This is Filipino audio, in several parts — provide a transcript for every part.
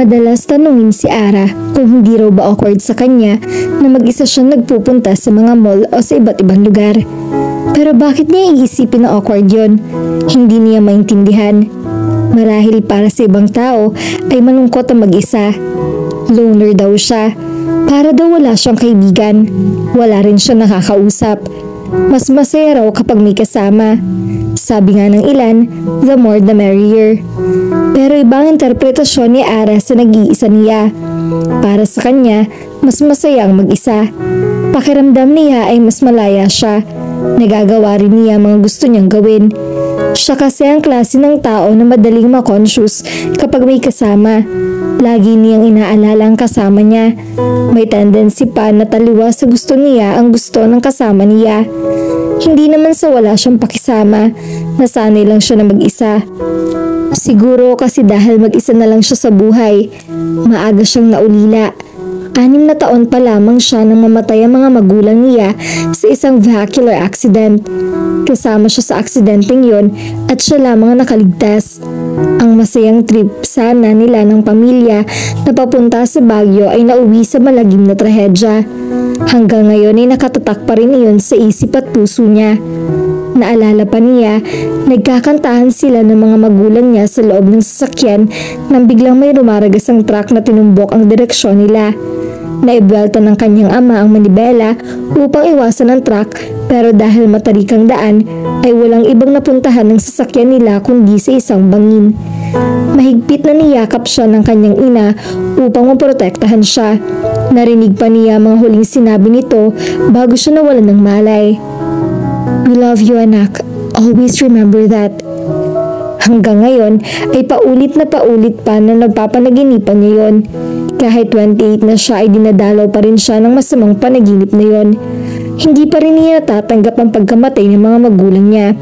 Madalas tanungin si Ara kung hindi raw ba awkward sa kanya na mag-isa siyang nagpupunta sa mga mall o sa iba't ibang lugar. Pero bakit niya iisipin na awkward yon? Hindi niya maintindihan. Marahil para sa ibang tao ay malungkot ang mag-isa. Loner daw siya. Para daw wala siyang kaibigan. Wala rin siya nakakausap. Mas masaya raw kapag may kasama. Sabi nga ng ilan, the more the merrier. Pero ibang interpretasyon ni Ara sa nag-iisa niya. Para sa kanya, mas masayang mag-isa. Pakiramdam niya ay mas malaya siya. Nagagawa rin niya mga gusto niyang gawin. Siya kasi ang klase ng tao na madaling ma-conscious kapag may kasama. Lagi niyang inaalala ang kasama niya. May tendency pa na taliwa sa gusto niya ang gusto ng kasama niya. Hindi naman sa wala siyang pakisama, nasanay lang siya na mag-isa. Siguro kasi dahil mag-isa na lang siya sa buhay, maaga siyang naulila. 6 na taon pa lamang siya nang mamatay ang mga magulang niya sa isang vehicular accident. Kasama siya sa aksidenteng yon at siya lamang ang nakaligtas. Ang masayang trip sana nila ng pamilya na papunta sa Baguio ay nauwi sa malagim na trahedya. Hanggang ngayon ay nakatatak pa rin iyon sa isip at puso niya. Naalala pa niya, nagkakantahan sila ng mga magulang niya sa loob ng sasakyan nang biglang may rumaragas ang truck na tinumbok ang direksyon nila. Naibwelta ng kanyang ama ang manibela upang iwasan ang truck, pero dahil matarikang daan ay walang ibang napuntahan ng sasakyan nila kundi sa isang bangin. Mahigpit na niyakap siya ng kanyang ina upang maprotektahan siya. Narinig pa niya mga huling sinabi nito bago siya nawalan ng malay. "We love you, anak. Always remember that." Hanggang ngayon ay paulit pa na nagpapanaginipan niya yon. Kahit 28 na siya ay dinadalaw pa rin siya ng masamang panaginip na yon. Hindi pa rin niya tatanggap ang pagkamatay ng mga magulang niya.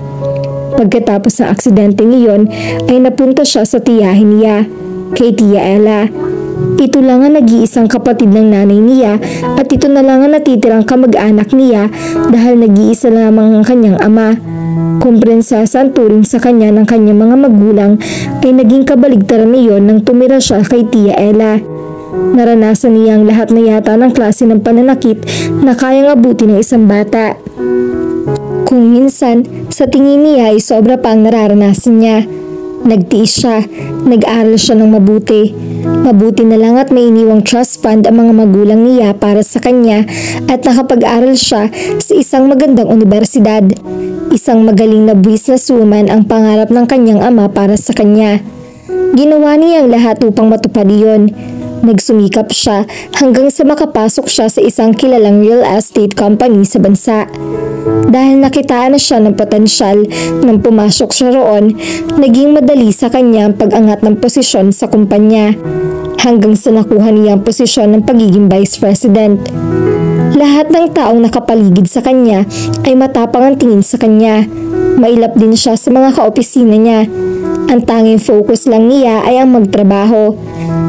Pagkatapos ng aksidenteng iyon ay napunta siya sa tiyahin niya, kay Tia Ella. Ito lang ang nag-iisang kapatid ng nanay niya at ito na lang ang natitirang kamag-anak niya dahil nag-iisa lamang ang kanyang ama. Kung prinsesa ang turing sa kanya ng kanyang mga magulang ay naging kabaligtaran niyon nang tumira siya kay Tia Ella. Naranasan niya ang lahat na yata ng klase ng pananakit na kayang abuti ng isang bata. Kung minsan, sa tingin niya ay sobra pa ang nararanasan niya. Nagtiis siya, nag-aral siya ng mabuti. Mabuti na lang at may iniwang trust fund ang mga magulang niya para sa kanya at nakapag-aral siya sa isang magandang universidad. Isang magaling na businesswoman ang pangarap ng kanyang ama para sa kanya. Ginawa niya ang lahat upang matupad iyon. Nagsumikap siya hanggang sa makapasok siya sa isang kilalang real estate company sa bansa. Dahil nakitaan na siya ng potensyal nang pumasok siya roon, naging madali sa kanya ang pag-angat ng posisyon sa kumpanya. Hanggang sa nakuha niya ang posisyon ng pagiging vice president. Lahat ng taong nakapaligid sa kanya ay matapang ang tingin sa kanya. Mailap din siya sa mga kaopisina niya. Ang tanging focus lang niya ay ang magtrabaho.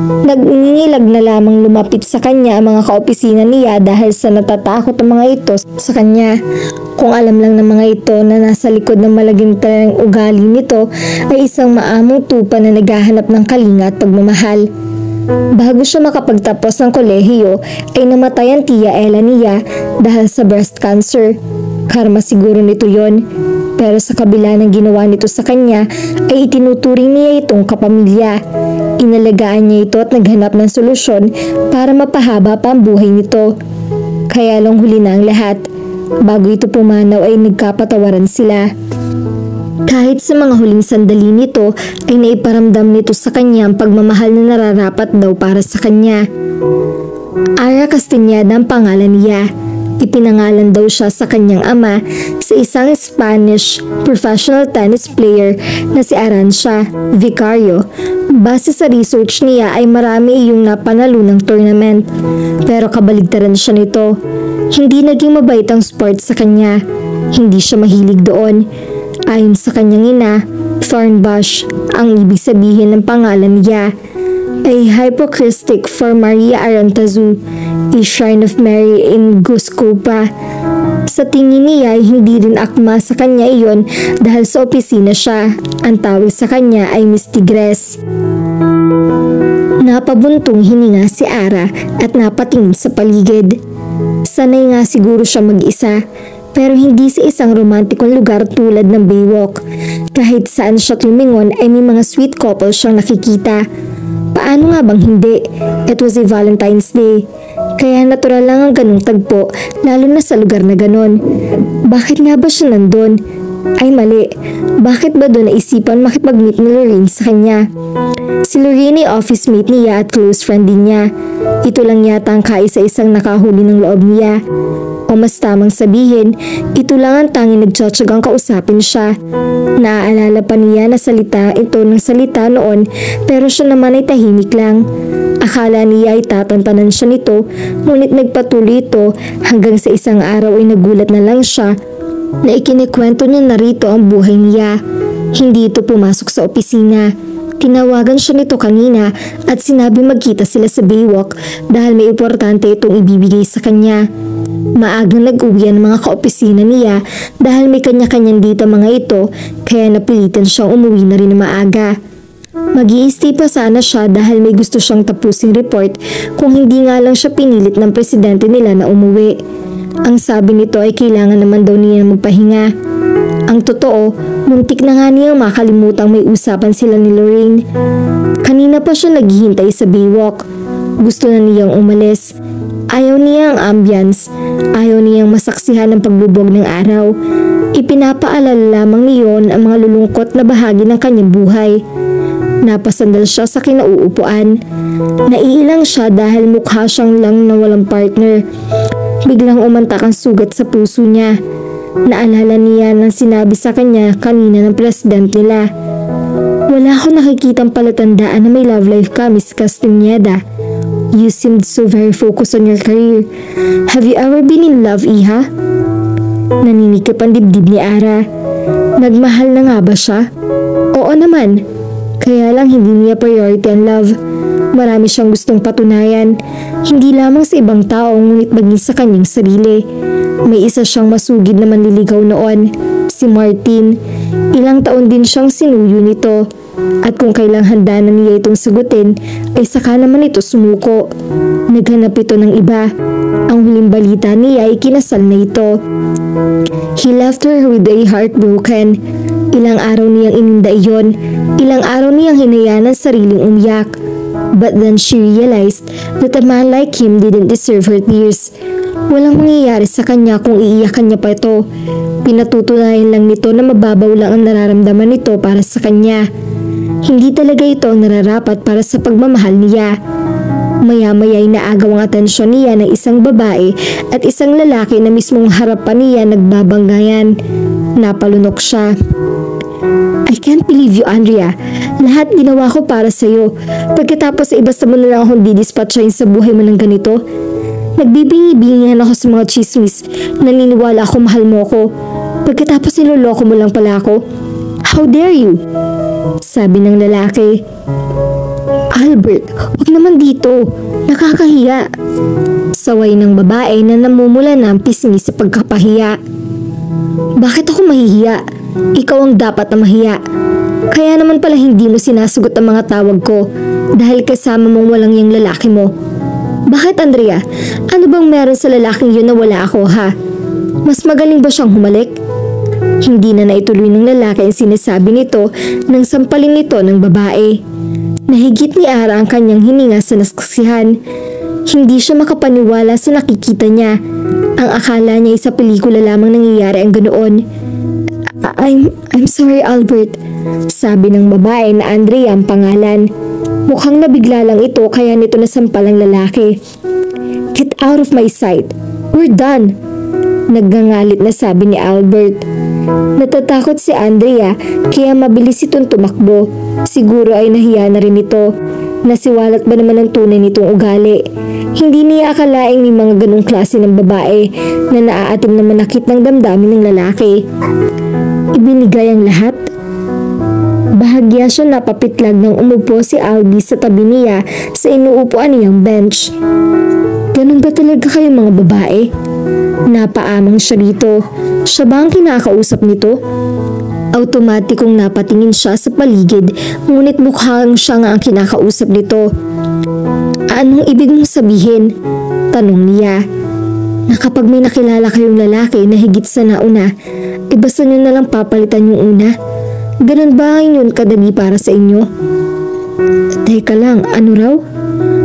Nagningilag na lamang lumapit sa kanya ang mga kaopisina niya dahil sa natatakot ang mga ito sa kanya. Kung alam lang ng mga ito na nasa likod ng malagintrang ugali nito ay isang maamong tupa na naghahanap ng kalinga at pagmamahal. Bago siya makapagtapos ng kolehiyo ay namatay ang Tia Ella niya dahil sa breast cancer. Karma siguro nito yon. Pero sa kabila ng ginawa nito sa kanya ay itinuturing niya itong kapamilya. Inalagaan niya ito at naghanap ng solusyon para mapahaba pa ang buhay nito. Kaya lang huli na ang lahat. Bago ito pumanaw ay nagkapatawaran sila. Kahit sa mga huling sandali nito ay naiparamdam nito sa kanya ang pagmamahal na nararapat daw para sa kanya. Ara Castañeda ang pangalan niya. Ipinangalan daw siya sa kanyang ama sa isang Spanish professional tennis player na si Arantxa Vicario. Base sa research niya ay marami iyong napanalo ng tournament. Pero kabaligtaran siya nito. Hindi naging mabait ang sport sa kanya. Hindi siya mahilig doon. Ayon sa kanyang ina, Thornbush ang ibig sabihin ng pangalan niya. Ay hypocristic for Maria Arantazu, a shrine of Mary in Guascopa. Sa tingin niya ay hindi rin akma sa kanya iyon dahil sa opisina siya. Ang tawag sa kanya ay Miss Tigres. Napabuntong hininga si Ara at napatingin sa paligid. Sanay nga siguro siya mag-isa, pero hindi sa isang romantikong lugar tulad ng Baywalk. Kahit saan siya tumingon ay may mga sweet couple siyang nakikita. Paano nga bang hindi? It was a Valentine's Day. Kaya natural lang ang ganung tagpo, lalo na sa lugar na ganon. Bakit nga ba siya nandun? Ay mali, bakit ba doon naisipan makipag-meet ni Lorraine sa kanya? Si Lorraine ay office mate niya at close friend din niya. Ito lang yata ang kaisa-isang nakahuli ng loob niya. O mas tamang sabihin, ito lang ang tanging nagtsatsagang kausapin siya. Naaalala pa niya na salita ito ng salita noon, pero siya naman ay tahimik lang. Akala niya ay tatantanan siya nito, ngunit nagpatuloy ito hanggang sa isang araw ay nagulat na lang siya na ikinikwento niya na rito ang buhay niya. Hindi ito pumasok sa opisina. Tinawagan siya nito kanina at sinabi magkita sila sa Baywalk dahil may importante itong ibibigay sa kanya. Maagang nag-uwi ang mga kaopisina niya dahil may kanya-kanyang dito mga ito, kaya napilitan siyang umuwi na rin na maaga. Mag-i-stay pa sana siya dahil may gusto siyang tapusing report kung hindi nga lang siya pinilit ng presidente nila na umuwi. Ang sabi nito ay kailangan naman daw niya magpahinga. Ang totoo, muntik na nga niyang makalimutang may usapan sila ni Lorraine. Kanina pa siya naghihintay sa Baywalk. Gusto na niyang umalis. Ayaw niya ang ambience. Ayaw niyang masaksihan ang paglubog ng araw. Ipinapaalala lamang niyon ang mga lulungkot na bahagi ng kanyang buhay. Napasandal siya sa kinauupuan. Naiilang siya dahil mukha siyang lang na walang partner. Biglang umantak ang sugat sa puso niya. Naalala niya ng sinabi sa kanya kanina ng president nila. Wala akong nakikitang palatandaan na may love life ka, Miss Castañeda. You seemed so very focused on your career. Have you ever been in love, Iha? Naninikip ang dibdib ni Ara. Nagmahal na nga ba siya? Oo naman. Kaya lang hindi niya priority ang love. Marami siyang gustong patunayan. Hindi lamang sa ibang tao ngunit maging sa kanyang sarili. May isa siyang masugid na manliligaw noon, si Martin. Ilang taon din siyang sinuyo nito. At kung kailang handa na niya itong sagutin, ay saka naman ito sumuko. Naghanap ito ng iba. Ang huling balita niya ay kinasal na ito. He left her with a heartbroken. Ilang araw niyang ininda iyon. Ilang araw niyang hinayaan ang sariling umiyak. But then she realized that a man like him didn't deserve her tears. Walang mangyayari sa kanya kung iiyakan niya pa ito. Pinatutunayan lang nito na mababaw lang ang nararamdaman nito para sa kanya. Hindi talaga ito ang nararapat para sa pagmamahal niya. Maya-maya ay naagaw ang atensyon niya ng isang babae at isang lalaki na mismong harapan niya nagbabanggayan. Napalunok siya. I can't believe you, Andrea. Lahat ginawa ko para sa'yo. Pagkatapos ay basta mo na lang akong didispatchahin sa buhay mo ng ganito. Nagbibingi-bingihan ako sa mga chismis. Naniniwala ako mahal mo ko. Pagkatapos niloloko mo lang pala ako. How dare you? Sabi ng lalaki. Albert, huwag naman dito. Nakakahiya. Saway ng babae na namumula na ang pisngi sa pagkapahiya. Bakit ako mahihiya? Ikaw ang dapat na mahiya. Kaya naman pala hindi mo sinasagot ang mga tawag ko dahil kasama mong walang yung lalaki mo. Bakit, Andrea? Ano bang meron sa lalaking yun na wala ako, ha? Mas magaling ba siyang humalik? Hindi na naituloy ng lalaki ang sinasabi nito nang sampalin nito ng babae. Nahigit ni Ara ang kanyang hininga sa nasaksihan. Hindi siya makapaniwala sa nakikita niya. Ang akala niya ay sa pelikula lamang nangyayari ang ganoon. I'm sorry, Albert. Sabi ng babae na Andrea ang pangalan. Mukhang nabigla lang ito kaya nito nasampal ang lalaki. Get out of my sight. We're done. Naggangalit na sabi ni Albert. Natatakot si Andrea kaya mabilis itong tumakbo. Siguro ay nahiya na rin ito. Nasiwalat ba naman ang tunay nitong ugali? Hindi niya akalaing may mga ganong klase ng babae na naaatim na manakit ng damdamin ng lalaki. Ibinigay ang lahat. Bahagya siya napapitlag nang umupo si Albie sa tabi niya sa inuupuan niyang bench. Ganun ba talaga kayo mga babae? Napaamang siya rito. Siya ba ang kinakausap nito? Automatikong napatingin siya sa paligid, ngunit mukhang siya nga ang kinakausap nito. Anong ibig mong sabihin? Tanong niya. Na kapag may nakilala kayong lalaki na higit sa nauna, basta nyo na lang papalitan yung una? Ganun ba yun kadali para sa inyo? Teka lang, ano raw?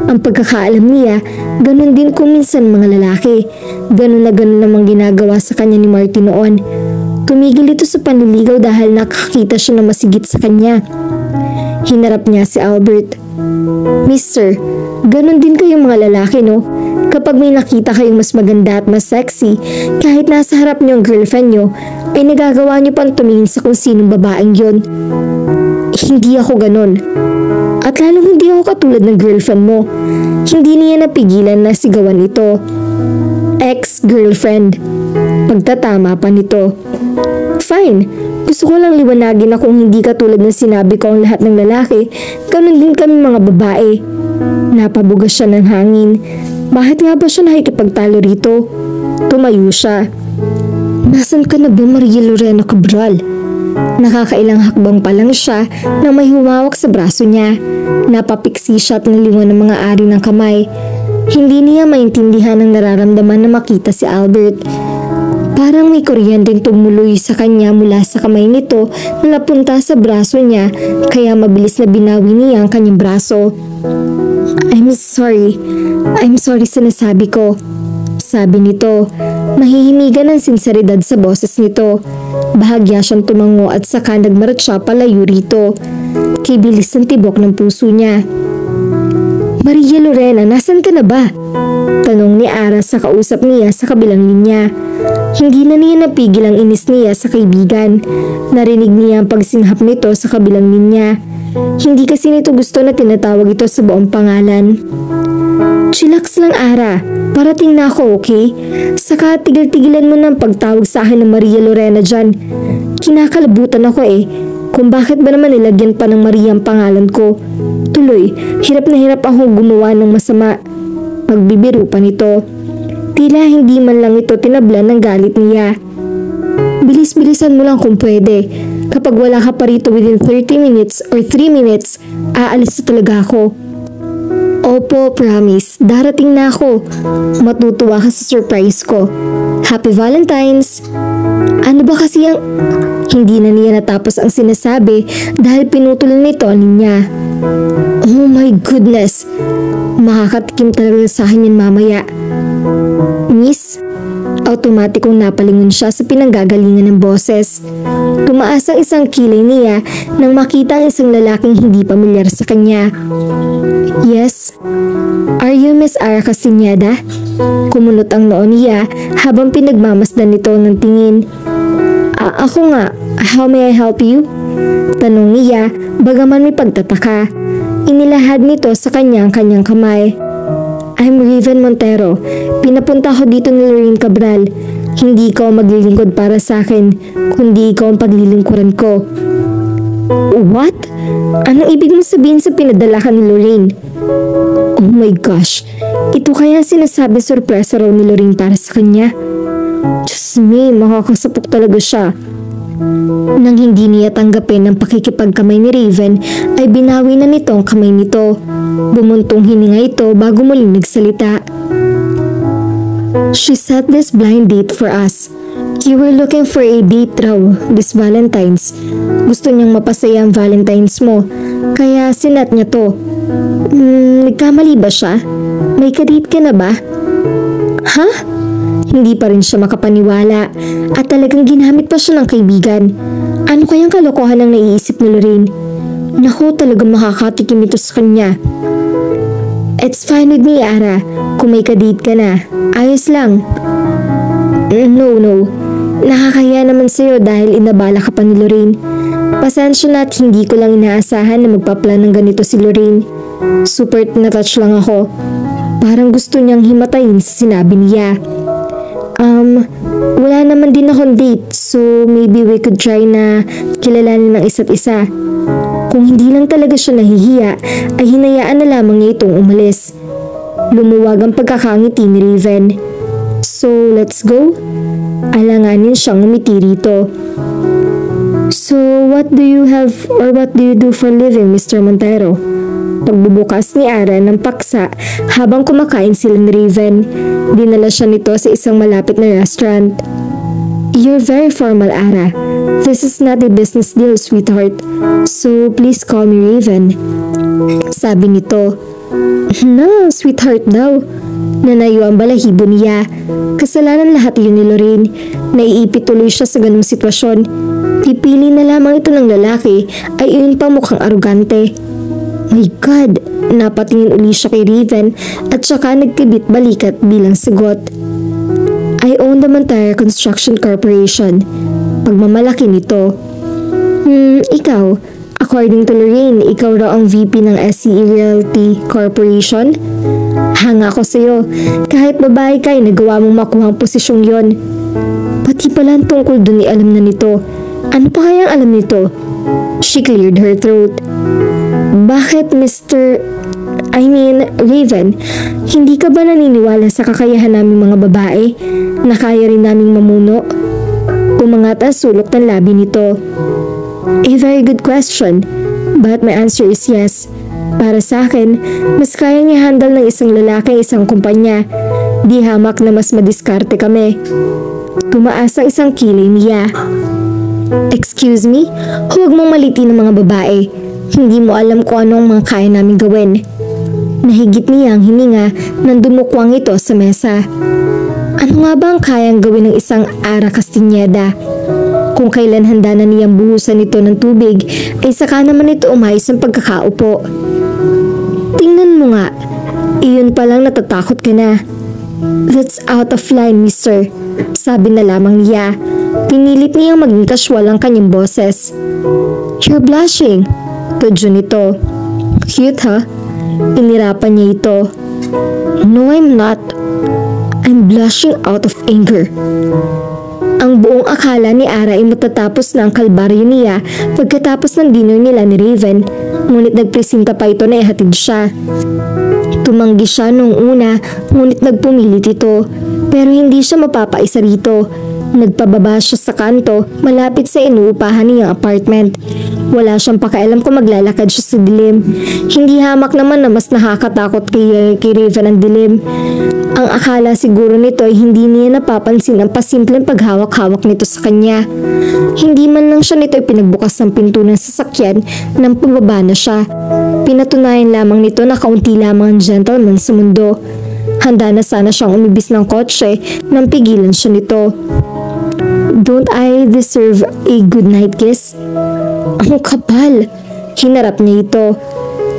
Ang pagkakaalam niya, ganun din kung minsan mga lalaki. Ganun na ganun namang ginagawa sa kanya ni Marty noon. Tumigil ito sa panliligaw dahil nakakita siya na masigit sa kanya. Hinarap niya si Albert. Mister, ganun din kayong mga lalaki, no? Kapag may nakita kayong mas maganda at mas sexy, kahit nasa harap niyo ang girlfriend niyo, ay nagagawa niyo pang tumingin sa kung sinong babaeng yon. Hindi ako ganun. At lalong hindi ako katulad ng girlfriend mo. Hindi niya napigilan na sigawan ito. Ex-girlfriend. Pagtatama pa nito. Fine. Gusto ko lang liwanagin na kung hindi katulad ng sinabi ko ang lahat ng lalaki, ganun din kami mga babae. Napabugas siya ng hangin. Bakit nga ba siya nakikipagtalo rito? Tumayo siya. Nasaan ka na ba, Maria Lorena Cabral? Nakakailang hakbang pa lang siya nang may humawak sa braso niya. Napapiksi siya at nalingon ng mga ari ng kamay. Hindi niya maintindihan ang nararamdaman na makita si Albert. Parang may kuryenteng tumuloy sa kanya mula sa kamay nito na napunta sa braso niya, kaya mabilis na binawi niya ang kanyang braso. I'm sorry sa nasabi ko. Sabi nito, mahihimigan ang sinseridad sa boses nito. Bahagya siyang tumango at saka nagmarat siya palayo rito. Kibilis ang tibok ng puso niya. Maria Lorena, nasan ka na ba? Tanong ni Ara sa kausap niya sa kabilang linya. Hindi na niya napigil ang inis niya sa kaibigan. Narinig niya ang pagsinghap nito sa kabilang linya. Hindi kasi nito gusto na tinatawag ito sa buong pangalan. Chillax lang, Ara. Parating na ako, okay? Saka tigil-tigilan mo ng pagtawag sa akin ng Maria Lorena dyan. Kinakalabutan ako eh. Kung bakit ba naman nilagyan pa ng Maria ang pangalan ko. Tuloy, hirap na hirap akong gumawa ng masama. Pagbibiro pa nito. Tila hindi man lang ito tinablan ng galit niya. Bilis-bilisan mo lang kung pwede. Kapag wala ka pa rito within 30 minutes or 3 minutes, aalis na talaga ako. Opo, promise. Darating na ako. Matutuwa ka sa surprise ko. Happy Valentine's! Ano ba kasi ang... Hindi na niya natapos ang sinasabi dahil pinutulan nito ang linya. Oh my goodness! Makakatikim talaga sa akin yan mamaya. Miss? Automatikong napalingon siya sa pinanggagalingan ng boses. Tumaas ang isang kilay niya nang makita ang isang lalaking hindi pamilyar sa kanya. Yes? Are you Miss Ara Castañeda? Kumunot ang noo niya habang pinagmamasdan nito ng tingin. Ako nga. How may I help you? Tanong niya bagaman may pagtataka. Inilahad nito sa kanya ang kanyang kamay. I'm Raven Montero. Pinapunta ko dito ni Lorraine Cabral. Hindi ikaw maglilingkod para sa akin, kundi ikaw ang paglilingkuran ko. What? Anong ibig mo sabihin sa pinadala ka ni Lorraine? Oh my gosh, ito kaya sinasabi sorpresa raw ni Lorraine para sa kanya? Diyos me, makakasapok talaga siya. Nang hindi niya tanggapin ang pakikipagkamay ni Raven, ay binawi na nito ang kamay nito. Bumuntong hininga ito bago muling nagsalita. She set this blind date for us. You were looking for a date raw this Valentine's. Gusto niyang mapasaya ang Valentine's mo, kaya sinat niya to. Nagkamali ba siya? May kadate ka na ba? Ha? Hindi pa rin siya makapaniwala at talagang ginamit pa siya ng kaibigan. Ano kayang kalokohan ang naiisip ni Lorraine? Naku, talagang makakatikim ito sa kanya. It's fine with me, Ara. Kung may kadate ka na, ayos lang. No. Nakakaya naman sa'yo dahil inabala ka pa ni Lorraine. Pasensya na at hindi ko lang inaasahan na magpa-plan ng ganito si Lorraine. Super na-touch lang ako. Parang gusto niyang himatayin sa sinabi niya. Wala naman din akong date, so maybe we could try na kilalanin ng isa't isa. Kung hindi lang talaga siya nahihiya, ay hinayaan na lamang niya itong umalis. Lumuwag ang pagkakangiti ni Raven. So, let's go? Alanganin siyang umiti rito. So, what do you have or what do you do for living, Mr. Montero? pagbubukas ni Ara ng paksa habang kumakain sila ni Raven. Dinala siya nito sa isang malapit na restaurant. "You're very formal, Ara. This is not a business deal, sweetheart. So please call me Raven," sabi nito. "No, sweetheart daw." Nanayo ang balahibo niya. Kasalanan lahat yun ni Lorraine. Naiipit tuloy siya sa ganung sitwasyon. Pipili na lamang ito ng lalaki ay iyon pa mukhang arugante. My God! Napatingin uli siya kay Raven at saka nagkibit balikat bilang sagot. "I own the Montara Construction Corporation." Pagmamalaki nito. Ikaw? According to Lorraine, ikaw raw ang VP ng SCE Realty Corporation? Hanga ko sa'yo. Kahit babae ka ay nagawa mong makuha ang posisyong yon. Pati pala ang tungkol dun alam na nito. Ano pa kayang alam nito? She cleared her throat. Bakit Raven, hindi ka ba naniniwala sa kakayahan naming mga babae na kaya rin naming mamuno? Umangat ang sulok ng labi nito. A very good question, but my answer is yes. Para sa akin, mas kaya niya handle ng isang lalaki ang isang kumpanya. Di hamak na mas madiskarte kami. Tumaas ang isang kilay niya. Excuse me? Huwag mong malitin ng mga babae. Hindi mo alam kung anong mga kaya namin gawin. Nahigit niya ang hininga nang dumukwang ito sa mesa. Ano nga ba ang kayang gawin ng isang Ara Castañeda? Kung kailan handa na niyang buhusan ito ng tubig, ay saka naman ito umayos ng pagkakaupo. Tingnan mo nga, iyon palang natatakot ka na. That's out of line, mister, sabi na lamang niya. Pinilit niyang maging casual ang kanyang boses. You're blushing, tudyo nito. Cute, ha? Inirapan niya ito. No, I'm not. I'm blushing out of anger. Ang buong akala ni Ara ay matatapos na ang kalbaryo niya pagkatapos ng dinner nila ni Raven, ngunit nagpresenta pa ito na ihatid siya. Tumanggi siya noong una, ngunit nagpumilit ito, pero hindi siya mapapaisa rito. Nagpababa siya sa kanto malapit sa inuupahan niyang apartment. Wala siyang pakialam kung maglalakad siya sa dilim. Hindi hamak naman na mas nakakatakot kay Raven ang dilim. Ang akala siguro nito ay hindi niya napapansin ang pasimpleng paghawak-hawak nito sa kanya. Hindi man lang siya nito ay pinagbukas ng pinto ng sasakyan nang pababa na siya. Pinatunayan lamang nito na kaunti lamang ang gentleman sa mundo. Handa na sana siyang umibis ng kotse nang pigilan siya nito. Don't I deserve a good night kiss? Ang kapal! Hinarap niya ito.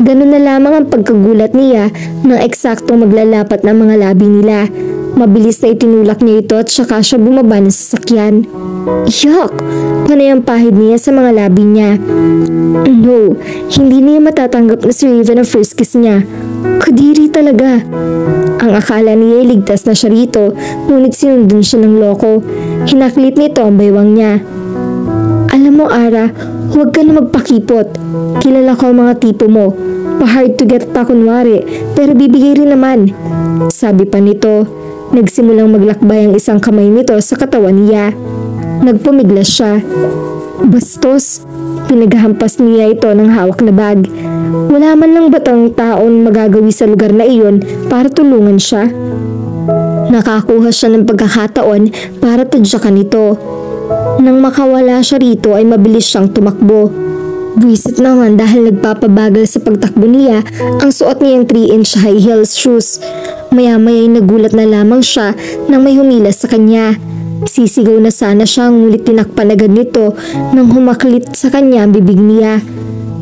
Ganun na lamang ang pagkagulat niya nang eksaktong maglalapat ng mga labi nila. Mabilis na itinulak niya ito at saka siya bumaba ng sasakyan. Yuck! Panay ang pahid niya sa mga labi niya. No, hindi niya matatanggap na si Raven ang first kiss niya. Kadiri talaga. Ang akala niya ay ligtas na siya rito, ngunit sinundan siya ng loko. Hinaklit nito ang baywang niya. Alam mo, Ara, huwag ka na magpakipot. Kilala ko ang mga tipo mo. Pa-hard to get pa kunwari, pero bibigay rin naman. Sabi pa nito. Nagsimulang maglakbay ang isang kamay nito sa katawan niya. Nagpumiglas siya. Bastos! Pinaghampas niya ito ng hawak na bag. Wala man lang batang taon magagawi sa lugar na iyon para tulungan siya. Nakakuha siya ng pagkakataon para tadyakan ito. Nang makawala siya rito ay mabilis siyang tumakbo. Buwisit naman dahil nagpapabagal sa pagtakbo niya ang suot niyang 3-inch high heels shoes. Maya-maya ay nagulat na lamang siya nang may humilas sa kanya. Sisigaw na sana siya ngunit tinakpan agad nito nang humaklit sa kanya ang bibig niya.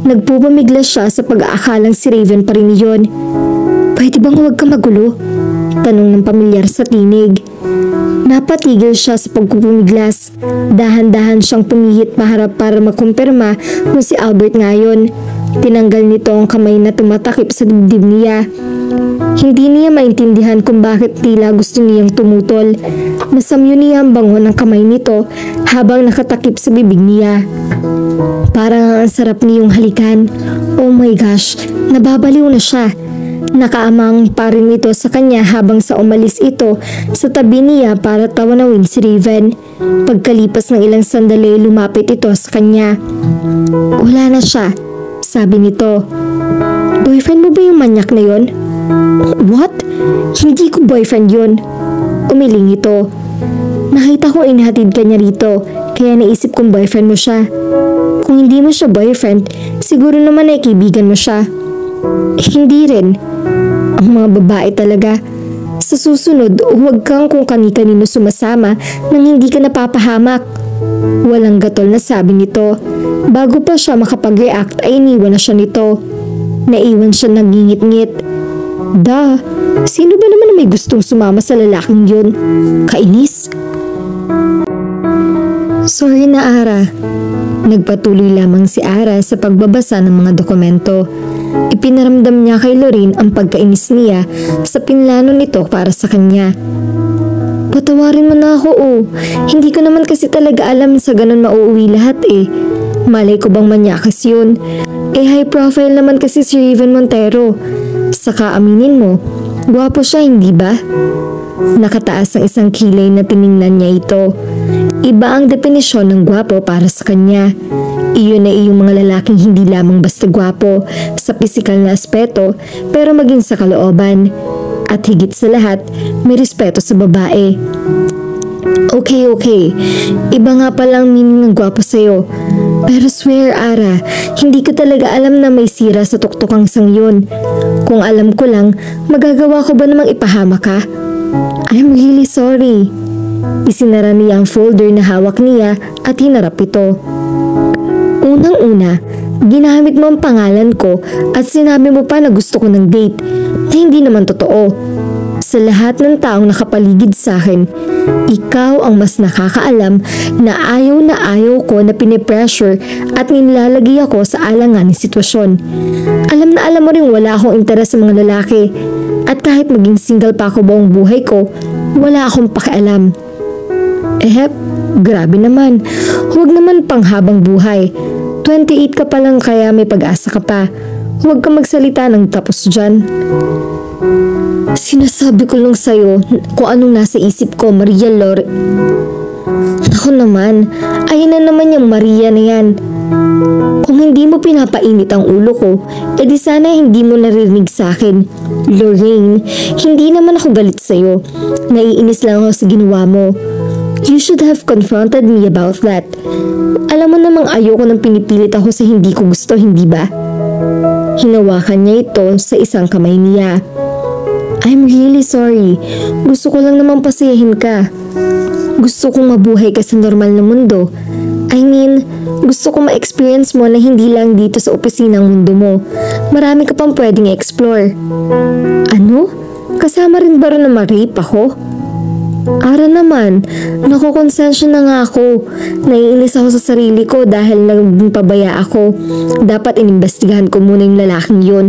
Nagpupamiglas siya sa pag-aakalang si Raven pa rin iyon. Pwede bang huwag ka magulo? Tanong ng pamilyar sa tinig. Napatigil siya sa pagpupumiglas. Dahan-dahan siyang pumihit paharap para makumpirma kung si Albert ngayon. Tinanggal nito ang kamay na tumatakip sa dibdib niya. Hindi niya maintindihan kung bakit tila gusto niyang tumutol. Nasamyo niya ang bango ng kamay nito habang nakatakip sa bibig niya. Parang ang sarap niyong halikan. Oh my gosh, nababaliw na siya. Nakaamang pa rin ito sa kanya habang sa umalis ito sa tabi niya para tawanawin si Raven. Pagkalipas ng ilang sandali lumapit ito sa kanya. Wala na siya, sabi nito. Boyfriend mo bang manyak na yon? What? Hindi ko boyfriend yon. Umiling ito. Nakita ko inihatid ka niya rito, kaya naisip kong boyfriend mo siya. Kung hindi mo siya boyfriend, siguro naman ay kaibigan mo siya. Hindi rin. Ang mga babae talaga. Sa susunod, huwag kang kung kani-kanino sumasama nang hindi ka napapahamak. Walang gatol na sabi nito. Bago pa siya makapag-react ay iniwan na siya nito. Naiwan siya nangingit-ngit. Sino ba naman na may gustong sumama sa lalaking yun? Kainis? Sorry na, Ara. Nagpatuloy lamang si Ara sa pagbabasa ng mga dokumento. Ipinaramdam niya kay Lorraine ang pagkainis niya sa pinlano nito para sa kanya. Patawarin mo na ako, oh. Hindi ko naman kasi talaga alam sa ganun mauuwi lahat eh. Malay ko bang manyakas yun? High profile naman kasi si Raven Montero. Saka aminin mo, gwapo siya, hindi ba? Nakataas ang isang kilay na tiningnan niya ito. Iba ang definisyon ng gwapo para sa kanya. Iyon na iyong mga lalaking hindi lamang basta gwapo sa pisikal na aspeto pero maging sa kalooban. At higit sa lahat, may respeto sa babae. Okay. Iba nga palang meaning ng gwapo sa'yo. Pero swear, Ara, hindi ko talaga alam na may sira sa tuktukang sang yun. Kung alam ko lang, magagawa ko ba namang ipahama ka? I'm really sorry. Isinara niya ang folder na hawak niya at hinarap ito. Unang-una, ginamit mo ang pangalan ko at sinabi mo pa na gusto ko ng date na hindi naman totoo. Sa lahat ng taong nakapaligid sa akin, ikaw ang mas nakakaalam na ayaw ko na pinipressure at nilalagay ako sa alangan ng sitwasyon. Alam na alam mo rin wala akong interes sa mga lalaki at kahit maging single pa ako buong buhay ko, wala akong pakialam. Grabe naman. Huwag naman panghabang buhay. 28 ka pa lang kaya may pag-asa ka pa. Huwag ka magsalita ng tapos dyan. Sinasabi ko lang sa'yo kung anong nasa isip ko, Maria Lore. Ako naman, ayun na naman yung Maria na yan. Kung hindi mo pinapainit ang ulo ko, edi sana hindi mo naririnig sa akin. Lorraine, hindi naman ako galit sa'yo. Naiinis lang ako sa ginawa mo. You should have confronted me about that. Alam mo namang ayoko nang pinipilit ako sa hindi ko gusto, hindi ba? Hinawakan niya ito sa isang kamay niya. I'm really sorry. Gusto ko lang naman pasayahin ka. Gusto kong mabuhay ka sa normal na mundo. I mean, gusto kong ma-experience mo na hindi lang dito sa opisina ang mundo mo. Marami ka pang pwedeng i-explore. Ano? Kasama rin ba rin na ma-rape ako? Ara naman, nakukonsensya na nga ako. Naiinis ako sa sarili ko dahil naging pabaya ako. Dapat inimbestigahan ko muna yung lalaking yun.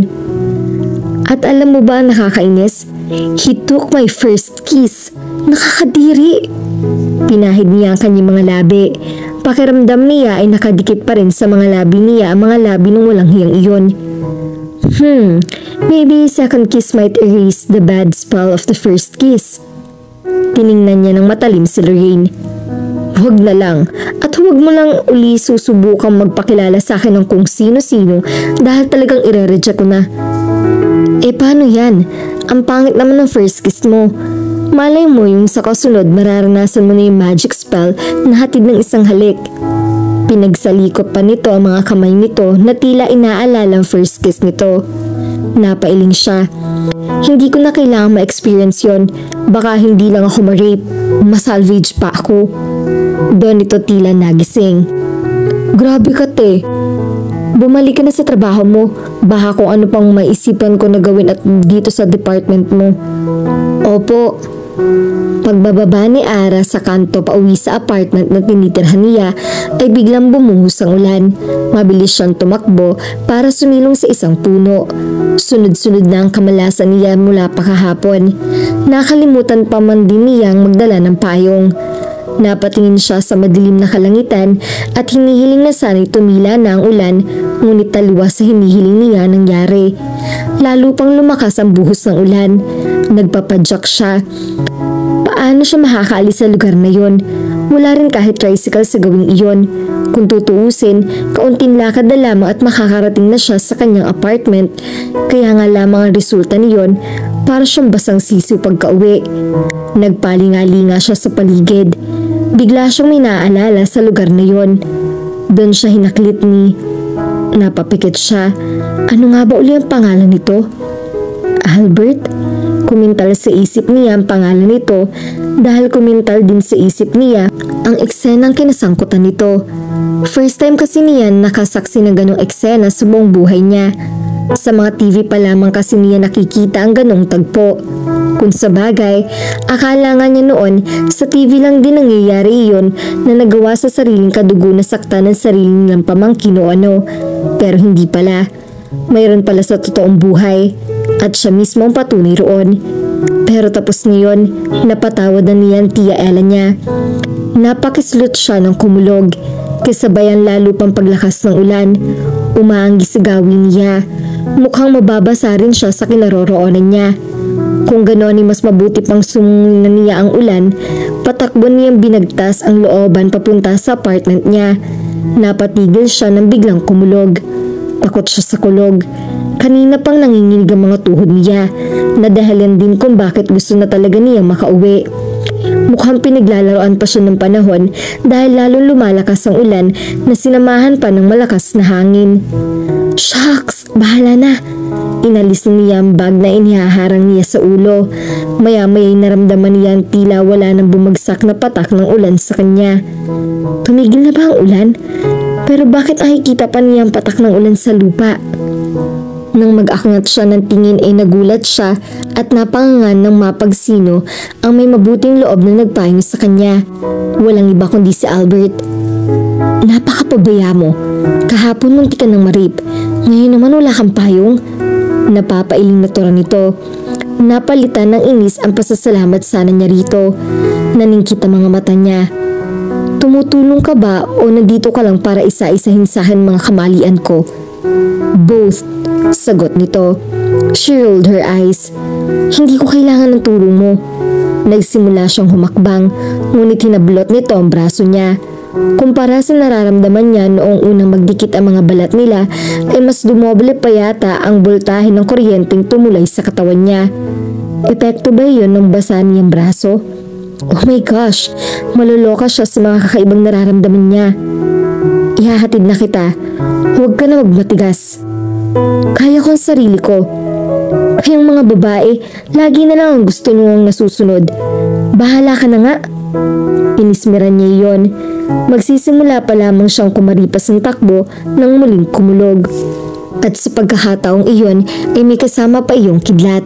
At alam mo ba nakakainis? He took my first kiss. Nakakadiri. Pinahid niya ang kanyang mga labi. Pakiramdam niya ay nakadikit pa rin sa mga labi niya ang mga labi ng walang hiyang iyon. Maybe second kiss might erase the bad spell of the first kiss. Tiningnan niya ng matalim si Lorraine. Huwag na lang at huwag mo lang uli susubukang magpakilala sa akin ng kung sino-sino dahil talagang ire-reject ko na. Paano yan? Ang pangit naman ng first kiss mo. Malay mo yung sa kasunod mararanasan mo na yung magic spell na hatid ng isang halik. Pinagsalikot pa nito ang mga kamay nito na tila inaalala ang first kiss nito. Napailing siya. Hindi ko na kailangan ma-experience yon. Baka hindi lang ako ma-rape. Masalvage pa ako. Doon ito tila nagising. Grabe ka, te. Bumalik ka na sa trabaho mo. Baka kung ano pang maisipan ko na gawin at dito sa department mo. Opo. Pagbababa ni Ara sa kanto pauwi sa apartment na tinitirhan niya ay biglang bumuhos ang ulan. Mabilis siyang tumakbo para sumilong sa isang puno. Sunod-sunod na ang kamalasan niya mula pa kahapon. Nakalimutan pa man din niyang magdala ng payong. Napatingin siya sa madilim na kalangitan at hinihiling na sana'y tumila na ang ulan, ngunit taliwas sa hinihiling niya nangyari. Lalo pang lumakas ang buhos ng ulan. Nagpapadyak siya. Paano siya makakaalis sa lugar na yon? Wala rin kahit tricycle sa gawing iyon. Kung tutuusin, kaunting lakad na lamang at makakarating na siya sa kanyang apartment. Kaya nga lamang ang resulta niyon, para siyang basang sisiw pagka-uwi. Nagpalinga-linga siya sa paligid. Bigla siyang may naaalala sa lugar na yon. Doon siya hinaklit ni... Napapikit siya. Ano nga ba uli ang pangalan nito? Albert? Kumintal sa isip niya ang pangalan nito dahil kumintal din sa isip niya ang eksenang kinasangkutan nito. First time kasi niya nakasaksi ng ganong eksena sa buong buhay niya. Sa mga TV pa lamang kasi niya nakikita ang ganong tagpo. Kung sa bagay, akala nga niya noon sa TV lang din nangyayari iyon na nagawa sa sariling kadugo na sakta ng sariling nilang pamangkin o ano. Pero hindi pala. Mayroon pala sa totoong buhay. At siya mismo ang patunay roon. Pero tapos niyon, napatawad na niya ang Tia Ella niya. Napakislot siya ng kumulog. Kasabayan lalo pang paglakas ng ulan. Umaanggi sa gawin niya. Mukhang mababasa rin siya sa kinaroroonan niya. Kung gano'n ay mas mabuti pang sumungin na niya ang ulan, patakbo niyang binagtas ang looban papunta sa apartment niya. Napatigil siya nang biglang kumulog. Takot siya sa kulog. Kanina pang nanginginig ang mga tuhod niya, na dahilan din kung bakit gusto na talaga niya makauwi. Mukhang pinaglalaroan pa siya ng panahon dahil lalong lumalakas ang ulan na sinamahan pa ng malakas na hangin. Shucks! Bahala na! Inalis niya ang bag na inihaharang niya sa ulo. Maya-maya'y naramdaman niya ang tila wala nang bumagsak na patak ng ulan sa kanya. Tumigil na ba ang ulan? Pero bakit nakikita pa niya ang patak ng ulan sa lupa? Nang mag-akyat siya ng tingin ay nagulat siya at napangangan ng mapagsino ang may mabuting loob na nagpayo sa kanya. Walang iba kundi si Albert. Napakapabaya mo. Kahapon munti ka ng marip. Ngayon naman wala kang payong. Napapailing na tura nito. Napalitan ng inis ang pasasalamat sana niya rito. Naningkit ang mga mata niya. Tumutulong ka ba o nandito ka lang para isa-isahin sa akin mga kamalian ko? Both, sagot nito. She rolled her eyes. Hindi ko kailangan ng tulong mo. Nagsimula siyang humakbang, ngunit hinablot nito ang braso niya. Kumpara sa nararamdaman niya noong unang magdikit ang mga balat nila, ay mas dumoble pa yata ang boltahe ng kuryenteng tumulay sa katawan niya. Epekto ba yun ng basa niyang braso? Oh my gosh, maluloka siya sa mga kakaibang nararamdaman niya. Ihahatid na kita. Huwag ka na magmatigas. Kaya ko ang sarili ko. Kayong mga babae, lagi na lang ang gusto niyong nasusunod. Bahala ka na nga. Inismiran niya iyon. Magsisimula pa lamang siyang kumaripas ng takbo nang muling kumulog. At sa pagkakataong iyon ay may kasama pa iyong kidlat.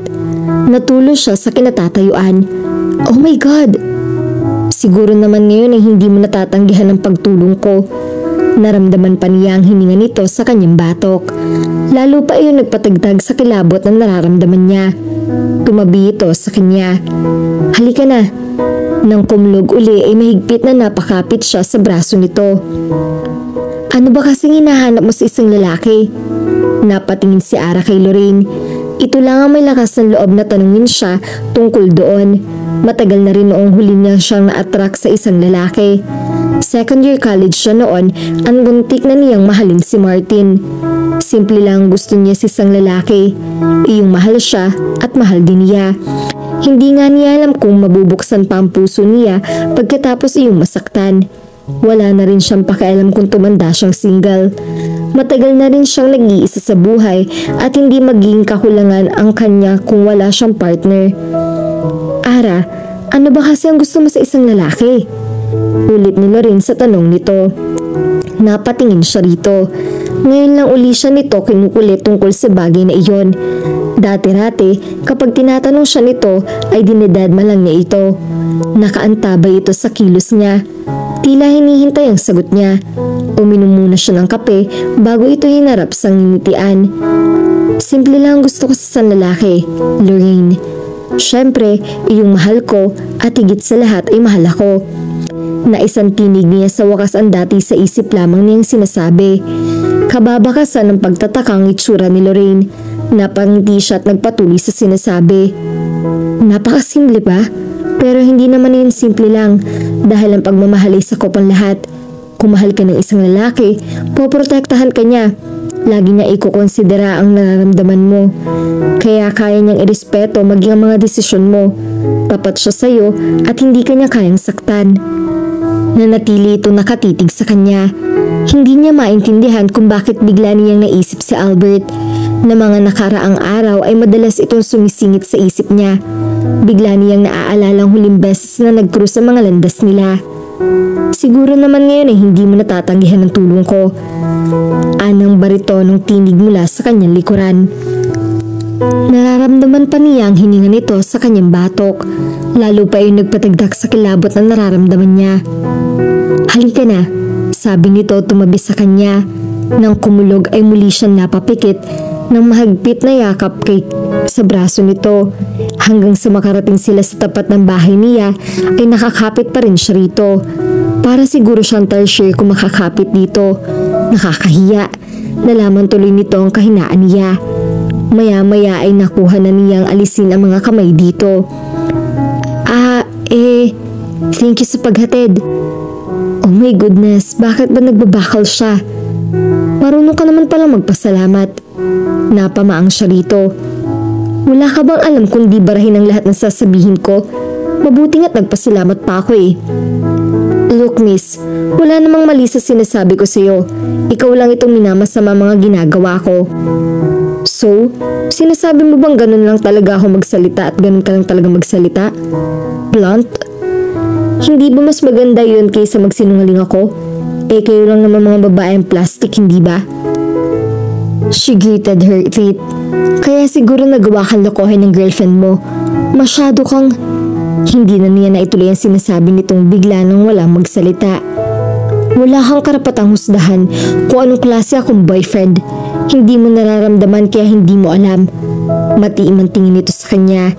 Natulo siya sa kinatatayuan. Oh my God! Siguro naman ngayon ay hindi mo natatanggihan ang pagtulong ko. Naramdaman pa niya ang hininga nito sa kanyang batok. Lalo pa iyon nagpatagtag sa kilabot na nararamdaman niya. Tumabi ito sa kanya. Halika na. Nang kumulog uli ay mahigpit na napakapit siya sa braso nito. Ano ba kasing hinahanap mo sa isang lalaki? Napatingin si Ara kay Lorraine. Ito lang ang may lakas ng loob na tanungin siya tungkol doon. Matagal na rin noong huli niya siyang na-attract sa isang lalaki. Second year college siya noon, ang guntik na niyang mahalin si Martin. Simple lang gusto niya si isang lalaki. Iyong mahal siya at mahal din niya. Hindi nga niya alam kung mabubuksan pa ang puso niya pagkatapos iyong masaktan. Wala na rin siyang pakialam kung tumanda siyang single. Matagal na rin siyang nag-iisa sa buhay at hindi magiging kakulangan ang kanya kung wala siyang partner. Ara, ano ba kasi ang gusto mo sa isang lalaki? Ulit ni Lorraine sa tanong nito. Napatingin siya rito. Ngayon lang uli siya nito kinukulit tungkol sa bagay na iyon. Dati-rati, kapag tinatanong siya nito ay dinedadma lang niya ito. Nakaantabay ito sa kilos niya. Tila hinihintay ang sagot niya. Uminom muna siya ng kape bago ito hinarap sa nginitian. Simple lang gusto ko sa isang lalaki, Lorraine. Siyempre, iyong mahal ko at higit sa lahat ay mahal ako. Naisang tinig niya sa wakas ang dati sa isip lamang niyang sinasabi. Kababakasan ng pagtatakang itsura ni Lorraine. Napangiti siya at nagpatuloy sa sinasabi. Napakasimple ba? Pero hindi naman yun simple lang. Dahil ang pagmamahal ay sakop ang lahat. Kung mahal ka ng isang lalaki, poprotektahan ka niya. Lagi niya ikukonsidera ang nararamdaman mo. Kaya kaya niyang irespeto maging ang mga desisyon mo. Tapat siya sa'yo at hindi ka niya kayang saktan. Nanatili itong nakatitig sa kanya. Hindi niya maintindihan kung bakit bigla niyang naisip si Albert. Na mga nakaraang araw ay madalas itong sumisingit sa isip niya. Bigla niyang naaalala ang huling beses na nag-cruise ang mga landas nila. Siguro naman ngayon ay hindi mo natatanggihan ng tulong ko. Anang baritonong tinig mula sa kanyang likuran. Nararamdaman pa niya ang hininga nito sa kanyang batok. Lalo pa yung nagpatagdak sa kilabot na nararamdaman niya. Halika na, sabi nito tumabi sa kanya. Nang kumulog ay muli siyang napapikit ng mahagpit na yakap sa braso nito. Hanggang sa makarating sila sa tapat ng bahay niya ay nakakapit pa rin siya rito. Para siguro siyang tertiary kung makakapit dito. Nakakahiya. Nalaman tuloy nito ang kahinaan niya. Maya-maya ay nakuha na niyang alisin ang mga kamay dito. Thank you sa paghatid. Oh my goodness, bakit ba nagbabakal siya? Marunong ka naman palang magpasalamat. Napamaang siya rito. Wala ka bang alam kung di barahin ang lahat ng sasabihin ko? Mabuti nga't nagpasalamat pa ako eh. Look miss, wala namang mali sa sinasabi ko sa'yo. Ikaw lang itong minamasama mga ginagawa ko. So, sinasabi mo bang ganun lang talaga ako magsalita at ganun ka lang talaga magsalita? Blunt? Hindi ba mas maganda yun kaysa magsinungaling ako? Kayo lang naman mga babaeng plastic, hindi ba? She gritted her teeth. Kaya siguro nagawa kang lokohin ng girlfriend mo. Masyado kang... Hindi na niya naituloy ang sinasabi nitong bigla nang walang magsalita. Wala kang karapatang husdahan kung anong klase akong boyfriend. Hindi mo nararamdaman kaya hindi mo alam. Matiim ang tingin nito sa kanya.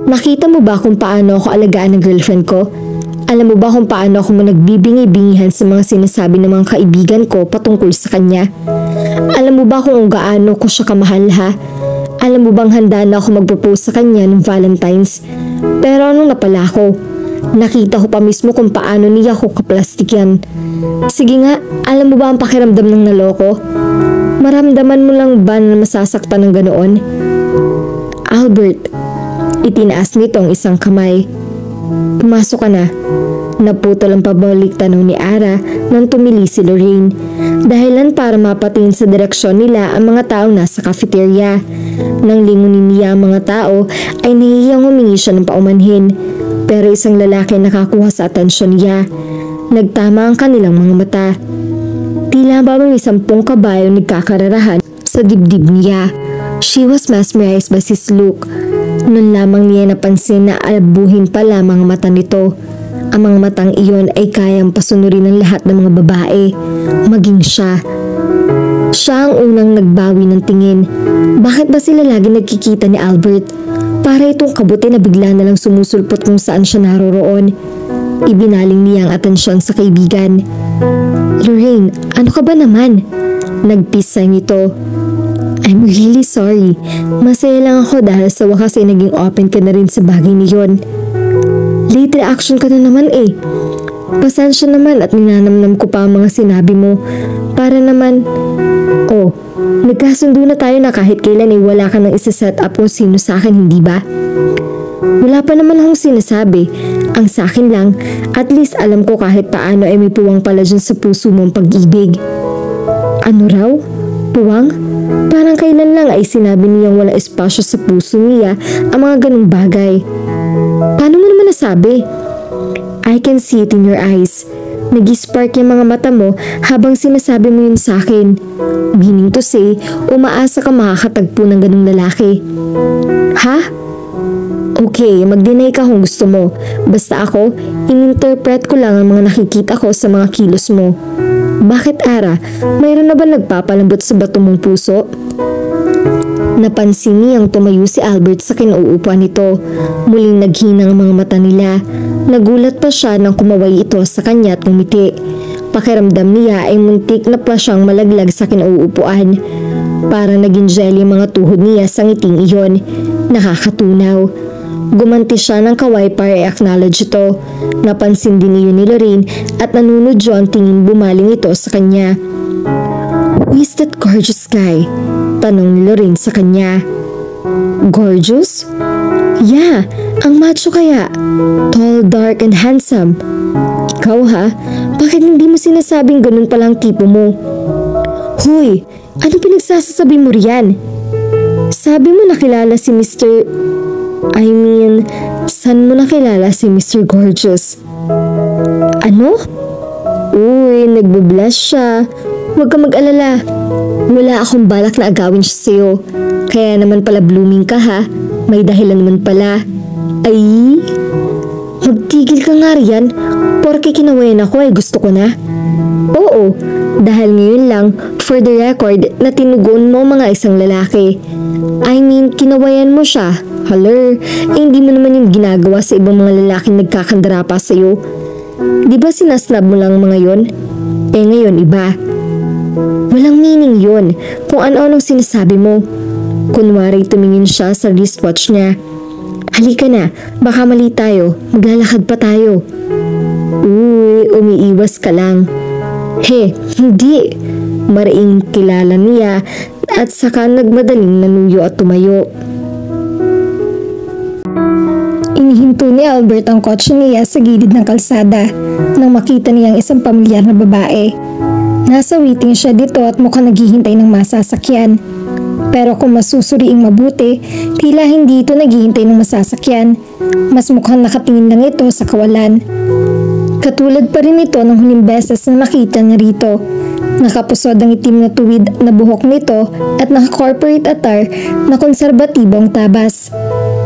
Nakita mo ba kung paano ako alagaan ng girlfriend ko? Alam mo ba kung paano ako nagbibingi-bingihan sa mga sinasabi ng mga kaibigan ko patungkol sa kanya? Alam mo ba kung gaano ko siya kamahal ha? Alam mo bang handa na ako mag-propose sa kanya ng Valentine's? Pero anong napala ko? Nakita ko pa mismo kung paano niya ako kaplastik yan. Sige nga, alam mo ba ang pakiramdam ng naloko? Maramdaman mo lang ba na masasaktan ng ganoon? Albert, itinaas nito ang isang kamay. Pumasok ka na. Naputol ang pabalik tanaw ni Ara nang tumili si Lorraine. Dahilan para mapatingin sa direksyon nila ang mga taong nasa cafeteria. Nang lingunin niya ang mga tao ay nahihiyang humingi siya ng paumanhin. Pero isang lalaki nakakuha sa atensyon niya. Nagtama ang kanilang mga mata. Tila ba may 10 kabayo nagkakararahan sa dibdib niya. She was mesmerized by his look. Noon lamang niya napansin na alabuhin pa lamang ang mata nito. Ang mga matang iyon ay kayang pasunurin ng lahat ng mga babae, maging siya. Siya ang unang nagbawi ng tingin. Bakit ba sila lagi nagkikita ni Albert? Para itong kabuti na bigla na lang sumusulpot kung saan siya naroroon. Ibinaling niya ang atensyon sa kaibigan. Lorraine, ano ka ba naman? Nagpisay nito. I'm really sorry. Masaya lang ako dahil sa wakas ay naging open ka na rin sa bagay niyon. Late reaction ka na naman eh. Pasensya naman at ninanamnam ko pa ang mga sinabi mo. Para naman, nagkasundo na tayo na kahit kailan ay wala ka nang isa-set up kung sino sa akin, hindi ba? Wala pa naman akong sinasabi. Ang sa akin lang, at least alam ko kahit paano ay may puwang pala dyan sa puso mong pag-ibig. Ano raw? Puwang? Parang kailan lang ay sinabi niyang wala espasyo sa puso niya ang mga ganung bagay. Paano mo naman nasabi? I can see it in your eyes. Nag-spark yung mga mata mo habang sinasabi mo yun sa akin. Meaning to say, umaasa ka makakatagpo ng ganung lalaki. Ha? Okay, mag-deny ka kung gusto mo. Basta ako, in-interpret ko lang ang mga nakikita ko sa mga kilos mo. Bakit Ara? Mayroon na ba nagpapalambot sa bato mong puso? Napansin niyang tumayo si Albert sa kinauupuan nito. Muling naghinang ang mga mata nila. Nagulat pa siya nang kumaway ito sa kanya at ngumiti. Pakiramdam niya ay muntik na pa siyang malaglag sa kinauupuan. Para naging jelly ang mga tuhod niya sa ngiting iyon. Nakakatunaw. Gumanti siya ng kaway para i-acknowledge ito. Napansin din iyon ni Lorraine at nanunodyo ang tingin bumaling ito sa kanya. "Who is that gorgeous guy?" tanong ni Lorraine sa kanya. "Gorgeous? Yeah, ang macho kaya. Tall, dark, and handsome. Ikaw ha? Bakit hindi mo sinasabing ganun palang tipo mo?" "Hoy, ano pinagsasasabi mo riyan? Sabi mo nakilala si saan mo nakilala si Mr. Gorgeous?" "Ano?" "Uy, nagbe-blush siya. Huwag ka mag-alala. Wala akong balak na agawin siya sa'yo. Kaya naman pala blooming ka ha. May dahilan naman pala." "Ay, magtigil ka nga riyan. Porke kinawayan ako ay gusto ko na." "Oo, dahil ngayon lang, for the record, na tinugon mo mga isang lalaki. Kinawayan mo siya. Haler, hindi mo naman yung ginagawa sa ibang mga lalaking nagkakandara pa sa'yo. Di ba sinasnab mo lang mga yon? Ngayon iba. Walang meaning yon kung ano-anong sinasabi mo." Kunwari tumingin siya sa wristwatch niya. "Halika na, baka mali tayo. Maglalakad pa tayo." "Uy, umiiwas ka lang." Hindi. Mariing kilala niya at saka nagmadaling nanuyo at tumayo. Inihinto ni Albert ang kotse niya sa gilid ng kalsada nang makita niyang isang pamilyar na babae. Nasa waiting siya dito at mukhang naghihintay ng masasakyan. Pero kung masusuriing mabuti, tila hindi ito naghihintay ng masasakyan. Mas mukhang nakatingin lang ito sa kawalan. Katulad pa rin ito ng huling beses na nakita niya rito. Nakapusod ang itim na tuwid na buhok nito at naka-corporate attire na konserbatibong tabas.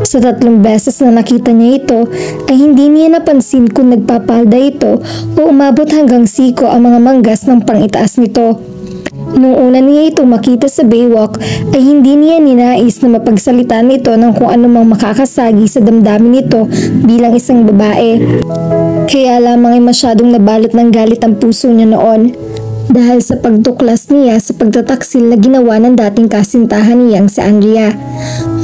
Sa 3 beses na nakita niya ito ay hindi niya napansin kung nagpapalda ito o umabot hanggang siko ang mga manggas ng pangitaas nito. Nung una niya itong makita sa Baywalk ay hindi niya ninais na mapagsalita nito ng kung anumang makakasagi sa damdamin nito bilang isang babae. Kaya lamang ay masyadong nabalot ng galit ang puso niya noon dahil sa pagtuklas niya sa pagtataksil na ginawa ng dating kasintahan niyang si Andrea.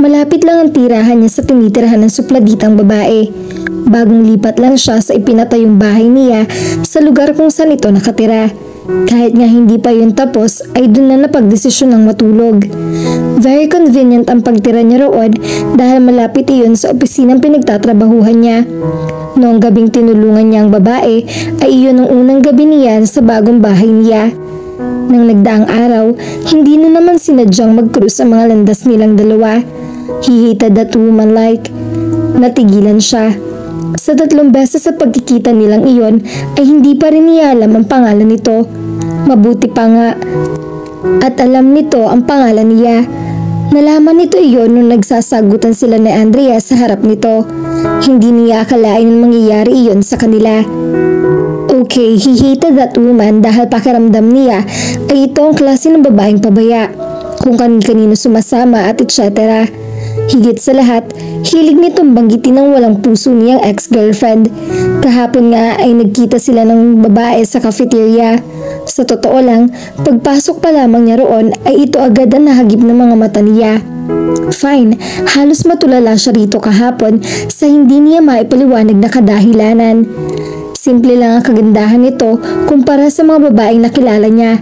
Malapit lang ang tirahan niya sa tinitirahan ng supladitang babae. Bagong lipat lang siya sa ipinatayong bahay niya sa lugar kung saan ito nakatira. Kahit nga hindi pa yun tapos ay dun na napagdesisyon ng matulog. Very convenient ang pagtira niya roon dahil malapit iyon sa opisinang pinagtatrabahuhan niya. Noong gabing tinulungan niya ang babae ay iyon ang unang gabi niya sa bagong bahay niya. Nang nagdaang araw, hindi na naman sinadyang mag-cruise ang mga landas nilang dalawa. He hated that woman like. Natigilan siya. Sa 3 beses sa pagkikita nilang iyon ay hindi pa rin niya alam ang pangalan nito. Mabuti pa nga at alam nito ang pangalan niya. Nalaman nito iyon nung nagsasagutan sila ni Andrea sa harap nito. Hindi niya akalain na mangyayari iyon sa kanila. Okay, he hated that woman dahil pakiramdam niya ay ito ang klase ng babaeng pabaya, kung kanino sumasama at etc. Higit sa lahat, hilig nitong banggitin ng walang puso niyang ex-girlfriend. Kahapon nga ay nagkita sila ng babae sa cafeteria. Sa totoo lang, pagpasok pa lamang niya roon ay ito agad ang nahagip ng mga mata niya. Fine, halos matulala siya rito kahapon sa hindi niya maipaliwanag na kadahilanan. Simple lang ang kagandahan nito kumpara sa mga babaeng nakilala niya.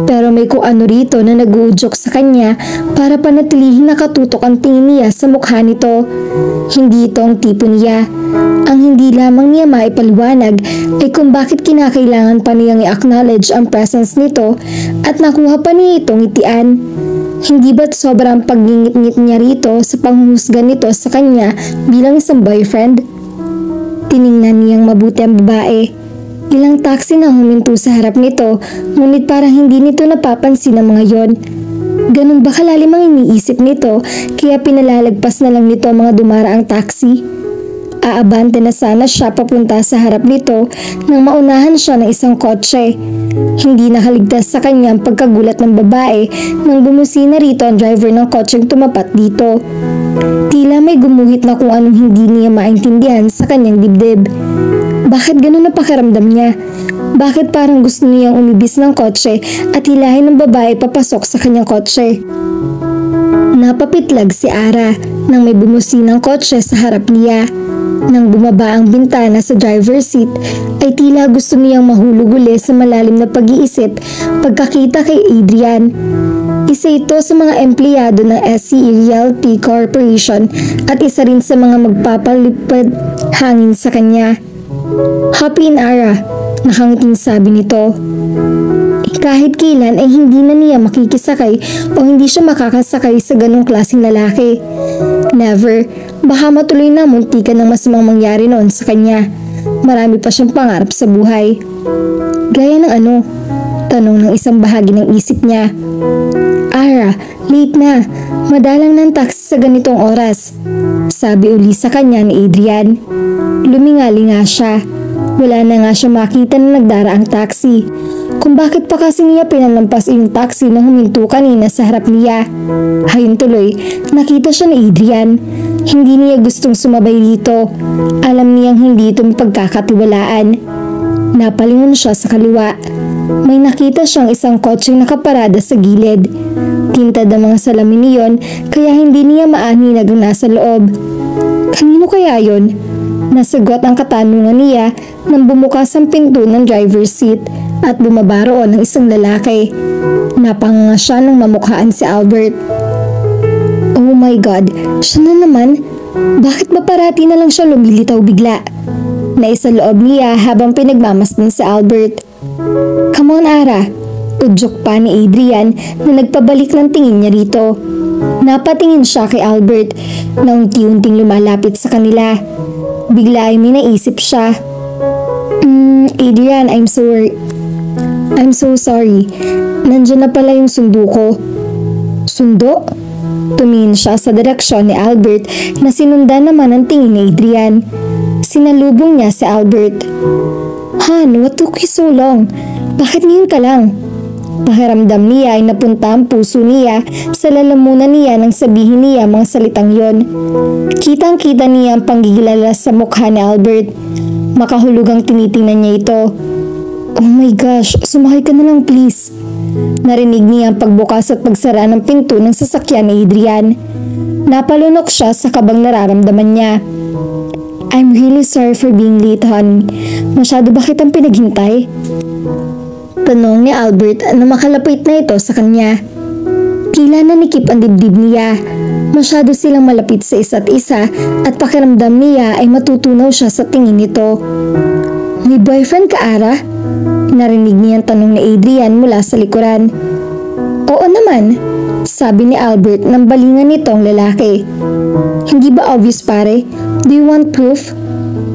Pero may kung ano rito na nag-uudyok sa kanya para panatilihin nakatutok ang tingin niya sa mukha nito. Hindi ito ang tipo niya. Ang hindi lamang niya maipaliwanag ay kung bakit kinakailangan pa niyang i-acknowledge ang presence nito at nakuha pa niya itong itian. Hindi ba't sobrang pagngingit-ngit niya rito sa panghuhusga nito sa kanya bilang isang boyfriend? Tiningnan niyang mabuti ang babae. Ilang taxi na huminto sa harap nito, ngunit parang hindi nito napapansin ang mga yon. Ganun ba kalalim ang iniisip nito, kaya pinalalagpas na lang nito ang mga dumaraang taxi? Aabante na sana siya papunta sa harap nito nang maunahan siya ng isang kotse. Hindi nakaligtas sa kanya ang pagkagulat ng babae nang bumusina rito ang driver ng kotseng tumapat dito. Tila may gumuhit na kung anong hindi niya maintindihan sa kanyang dibdib. Bakit ganun ang pakiramdam niya? Bakit parang gusto niyang umibis ng kotse at hilahin ng babae papasok sa kanyang kotse? Napapitlag si Ara nang may bumusinang kotse sa harap niya. Nang bumaba ang bintana sa driver's seat ay tila gusto niyang mahulog uli sa malalim na pag-iisip pagkakita kay Adrian. Isa ito sa mga empleyado ng SCE Realty Corporation at isa rin sa mga magpapalipad hangin sa kanya. "Happy in Ara," nakangiting sabi nito. Kahit kailan ay hindi na niya makikisakay o hindi siya makakasakay sa ganong klaseng lalaki. Never, baka matuloy na muntikan ng masamang mangyari noon sa kanya. Marami pa siyang pangarap sa buhay. Gaya ng ano? Tanong ng isang bahagi ng isip niya. "Ara, late na. Madalang ng taxi sa ganitong oras," sabi uli sa kanya ni Adrian. Lumingali nga siya. Wala na nga siya makita na nagdaraang taxi. Kung bakit pa kasi niya pinalampas yung taxi na huminto kanina sa harap niya. Hayun tuloy, nakita siya ni Adrian. Hindi niya gustong sumabay dito. Alam niyang hindi ito mapagkakatiwalaan. Napalingon siya sa kaliwa. May nakita siyang isang kotseng nakaparada sa gilid. Tintad ang mga salamin niyon kaya hindi niya maaninag ang nasa loob. Kanino kaya yon? Nasagot ang katanungan niya nang bumukas ang pinto ng driver's seat at bumaba roon ng isang lalaki. Napanganga siya nang mamukhaan si Albert. Oh my God, siya na naman. Bakit ba parati na lang siya lumilitaw bigla? Naisa loob niya habang pinagmamasdan si Albert. "Come on, Ara," udyok pa ni Adrian na nagpabalik ng tingin niya rito. Napatingin siya kay Albert na unti-unting lumalapit sa kanila. Bigla ay may naisip siya. Adrian, I'm so sorry. Nandiyan na pala yung sundo ko." "Sundo?" Tumingin siya sa direksyon ni Albert na sinundan naman ang tingin ni Adrian. Sinalubong niya si Albert. "Han, what took you so long? Bakit ngayon ka lang?" Pakiramdam niya ay napunta ang puso niya sa lalamunan niya nang sabihin niya mga salitang yon. Kitang-kita niya ang panggigilala sa mukha ni Albert. Makahulugang tinitingnan niya ito. "Oh my gosh, sumakay ka na lang please." Narinig niya ang pagbukas at pagsara ng pinto ng sasakyan ni Adrian. Napalunok siya sa kabang nararamdaman niya. "I'm really sorry for being late, honey. Masyado ba kitang pinaghintay?" Tanong ni Albert na makalapit na ito sa kanya. Tila nanikip ang dibdib niya. Masyado silang malapit sa isa't isa at pakiramdam niya ay matutunaw siya sa tingin nito. "May boyfriend ka, Ara?" Narinig niya ang tanong ni Adrian mula sa likuran. "Oo naman," sabi ni Albert nang balingan nito ang lalaki. "Hindi ba obvious pare? Do you want proof?"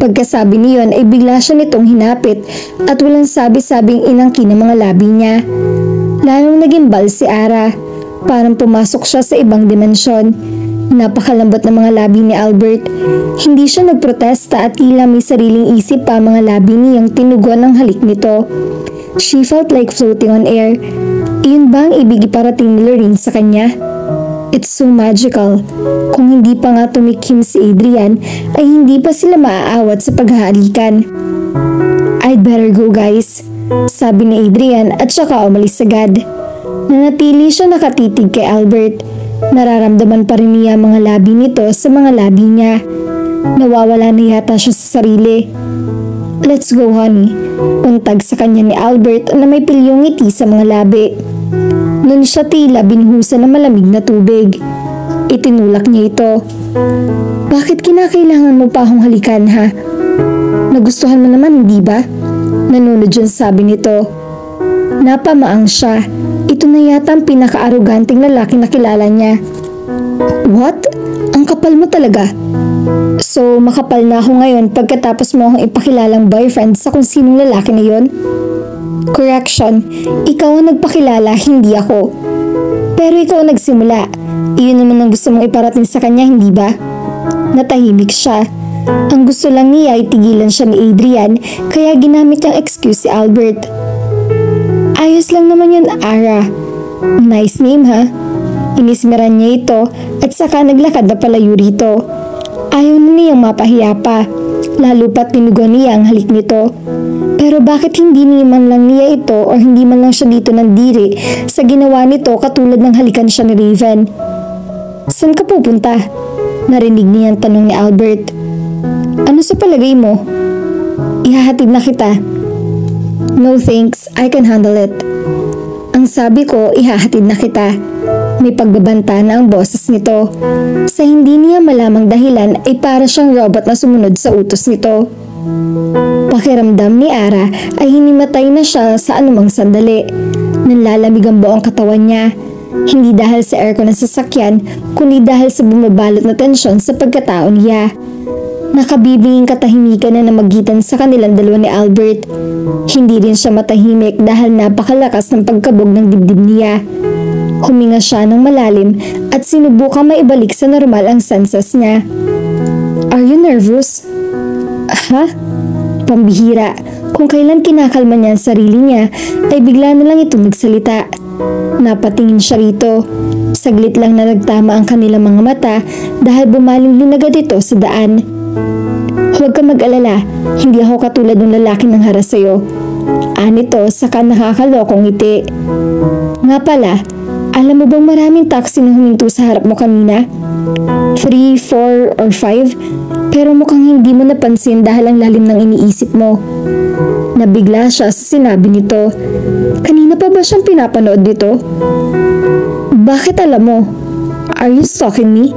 Pagkasabi niyon ay bigla siya nitong hinapit at walang sabi-sabing inangkin ang mga labi niya. Lalong nagimbal si Ara. Parang pumasok siya sa ibang dimensyon. Napakalambot ng mga labi ni Albert. Hindi siya nagprotesta at tila may sariling isip pa mga labi niyang tinugon ang halik nito. She felt like floating on air. Iyon ba ang ibig iparating ni Lorraine sa kanya? It's so magical. Kung hindi pa nga tumikim si Adrian, ay hindi pa sila maaawat sa paghahalikan. "I'd better go, guys," sabi ni Adrian at saka umalis agad. Nanatili siya nakatitig kay Albert. Nararamdaman pa rin niya mga labi nito sa mga labi niya. Nawawala na yata siya sa sarili. "Let's go, honey," untag sa kanya ni Albert na may pilyong ngiti sa mga labi. Noon siya tila binuhusan ng malamig na tubig. Itinulak niya ito. "Bakit kinakailangan mo pa akong halikan, ha? Nagustuhan mo naman, hindi ba?" Nanunod yun sabi nito. Napamaang siya. Ito na yata ang pinaka-aroganting lalaki na kilala niya. "What? Ang kapal mo talaga." "So, makapal na ako ngayon pagkatapos mo akong ipakilalang boyfriend sa kung sinong lalaki na yon?" "Correction, ikaw ang nagpakilala, hindi ako. Pero ikaw ang nagsimula. Iyon naman ang gusto mong iparating sa kanya, hindi ba?" Natahimik siya. Ang gusto lang niya ay tigilan siya ni Adrian kaya ginamit niyang excuse si Albert. "Ayos lang naman yun, Ara. Nice name, ha?" Inismeran niya ito at saka naglakad na palayo rito. Ayaw na niyang mapahiya pa, lalo pat tinugon niya ang halik nito. Pero bakit hindi man lang niya ito o hindi man lang siya dito nandiri sa ginawa nito katulad ng halikan siya ni Raven? Saan ka pupunta? Narinig niya ang tanong ni Albert. Ano sa palagay mo? Ihahatid na kita. No thanks, I can handle it. Ang sabi ko, ihahatid na kita. May pagbabanta na ang boses nito. Sa hindi niya malamang dahilan ay para siyang robot na sumunod sa utos nito. Pakiramdam ni Ara ay hinimatay na siya sa anumang sandali. Nanlalamig ang buong katawan niya. Hindi dahil sa aircon ng sasakyan, kundi dahil sa bumabalot na tensyon sa pagkatao niya. Nakabibinging katahimikan na namagitan sa kanilang dalawa ni Albert. Hindi rin siya matahimik dahil napakalakas ng pagkabog ng dibdib niya. Huminga siya ng malalim at sinubukang maibalik sa normal ang senses niya. Are you nervous? Ha? Pambihira. Kung kailan kinakalma niya ang sarili niya, ay bigla na lang itong nagsalita. Napatingin siya rito. Saglit lang na nagtama ang kanilang mga mata dahil bumaling agad ito sa daan. Huwag ka mag-alala, hindi ako katulad ng lalaki ng haras sa'yo. Anito saka nakakalokong ngiti. Nga pala, alam mo bang maraming taxi na huminto sa harap mo kanina? 3, 4, or 5? Pero mukhang hindi mo napansin dahil ang lalim ng iniisip mo. Nabigla siya sa sinabi nito. Kanina pa ba siyang pinapanood dito? Bakit alam mo? Are you stalking me?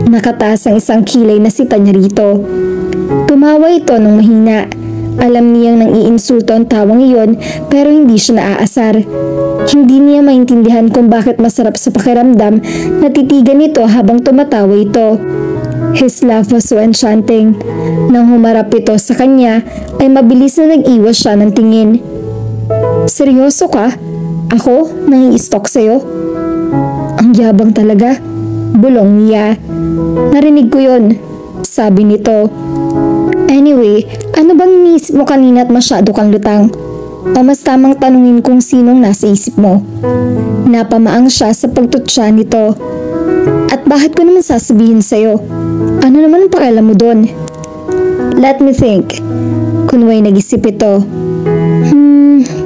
Nakataas ang isang kilay na sita niya rito. Tumawa ito ng mahina. Alam niyang nang iinsulto ang tawang iyon pero hindi siya naaasar. Hindi niya maintindihan kung bakit masarap sa pakiramdam na titigan ito habang tumatawa ito. His laugh was so enchanting. Nang humarap ito sa kanya ay mabilis na nag-iwas siya ng tingin. Seryoso ka? Ako? Nang-i-stalk sa'yo? Ang yabang talaga. Bulong niya. Narinig ko yon, sabi nito. Anyway, ano bang iniisip mo kanina at masyado kang lutang? O mas tamang tanungin kung sinong nasa isip mo? Napamaang siya sa pagtutsa nito. At bakit ko naman sasabihin sa'yo? Ano naman ang pakialam mo doon? Let me think. Kunway nag-isip ito.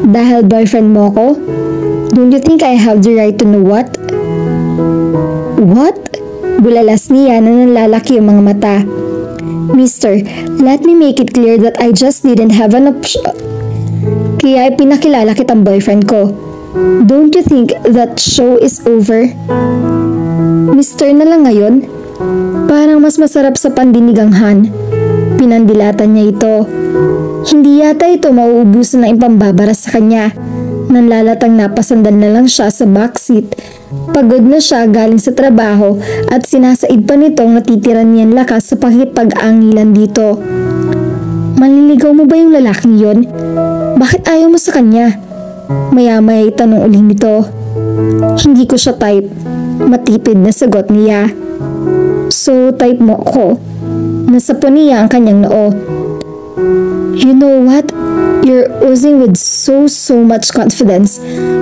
Dahil boyfriend mo ko? Don't you think I have the right to know what? What? Bulalas niya na nanlalaki ang mga mata. Mister, let me make it clear that I just didn't have an option. Kaya pinakilala kitang boyfriend ko. Don't you think that show is over? Mister na lang ngayon? Parang mas masarap sa pandinigang Han. Pinandilatan niya ito. Hindi yata ito mauubusan ng ipambabara sa kanya. Nanlalatang napasandal na lang siya sa backseat. Pagod na siya galing sa trabaho at sinasaid pa nitong natitiran niyan lakas sa pakipag-angilan dito. Manliligaw mo ba yung lalaking yon? Bakit ayaw mo sa kanya? Maya-maya itanong uling nito. Hindi ko siya type. Matipid na sagot niya. So type mo ako. Nasapo niya ang kanyang noo. You know what? You're oozing with so much confidence.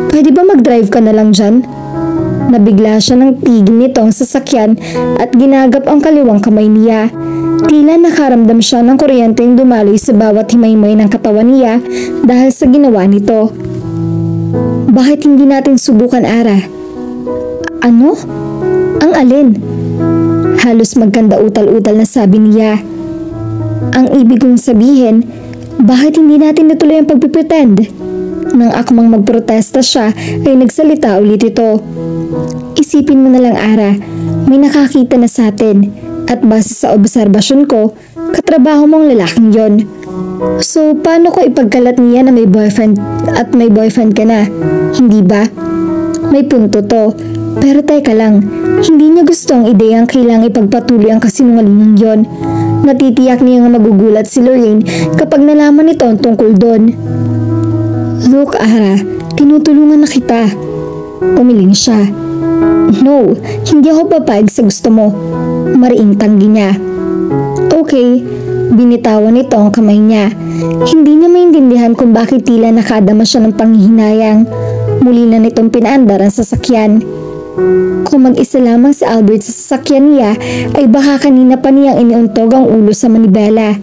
Pwede ba mag-drive ka na lang dyan? Nabigla siya ng tigil nitong sasakyan at ginagap ang kaliwang kamay niya. Tila nakaramdam siya ng kuryenteng dumaloy sa bawat himaymay ng katawan niya dahil sa ginawa nito. Bakit hindi natin subukan, Ara? Ano? Ang alin? Halos magkanda utal-utal na sabi niya. Ang ibig kong sabihin, bakit hindi natin natuloy ang pagpipretend? Nang akmang magprotesta siya ay nagsalita ulit ito. Isipin mo na lang, Ara, may nakakita na sa atin at base sa obserbasyon ko, katrabaho mong lalaking yon. So paano ko ipagkalat niya na may boyfriend at may boyfriend ka na? Hindi ba? May punto to. Pero teka lang, hindi niya gusto ang ideyang kailangang ipagpatuloy ang kasinungalingang yon. Natitiyak niya nga magugulat si Lorraine kapag nalaman nito ang tungkol doon. Look, Ara, tinutulungan na kita. Umiling siya. No, hindi ako papayag sa gusto mo. Mariing tanggi niya. Okay, binitawan nito ang kamay niya. Hindi niya maintindihan kung bakit tila nakadama siya ng panghihinayang. Muli na nitong pinaandar ang sasakyan. Kung mag-isa lamang si Albert sa sasakyan niya, ay baka kanina pa niyang iniuntog ang ulo sa manibela.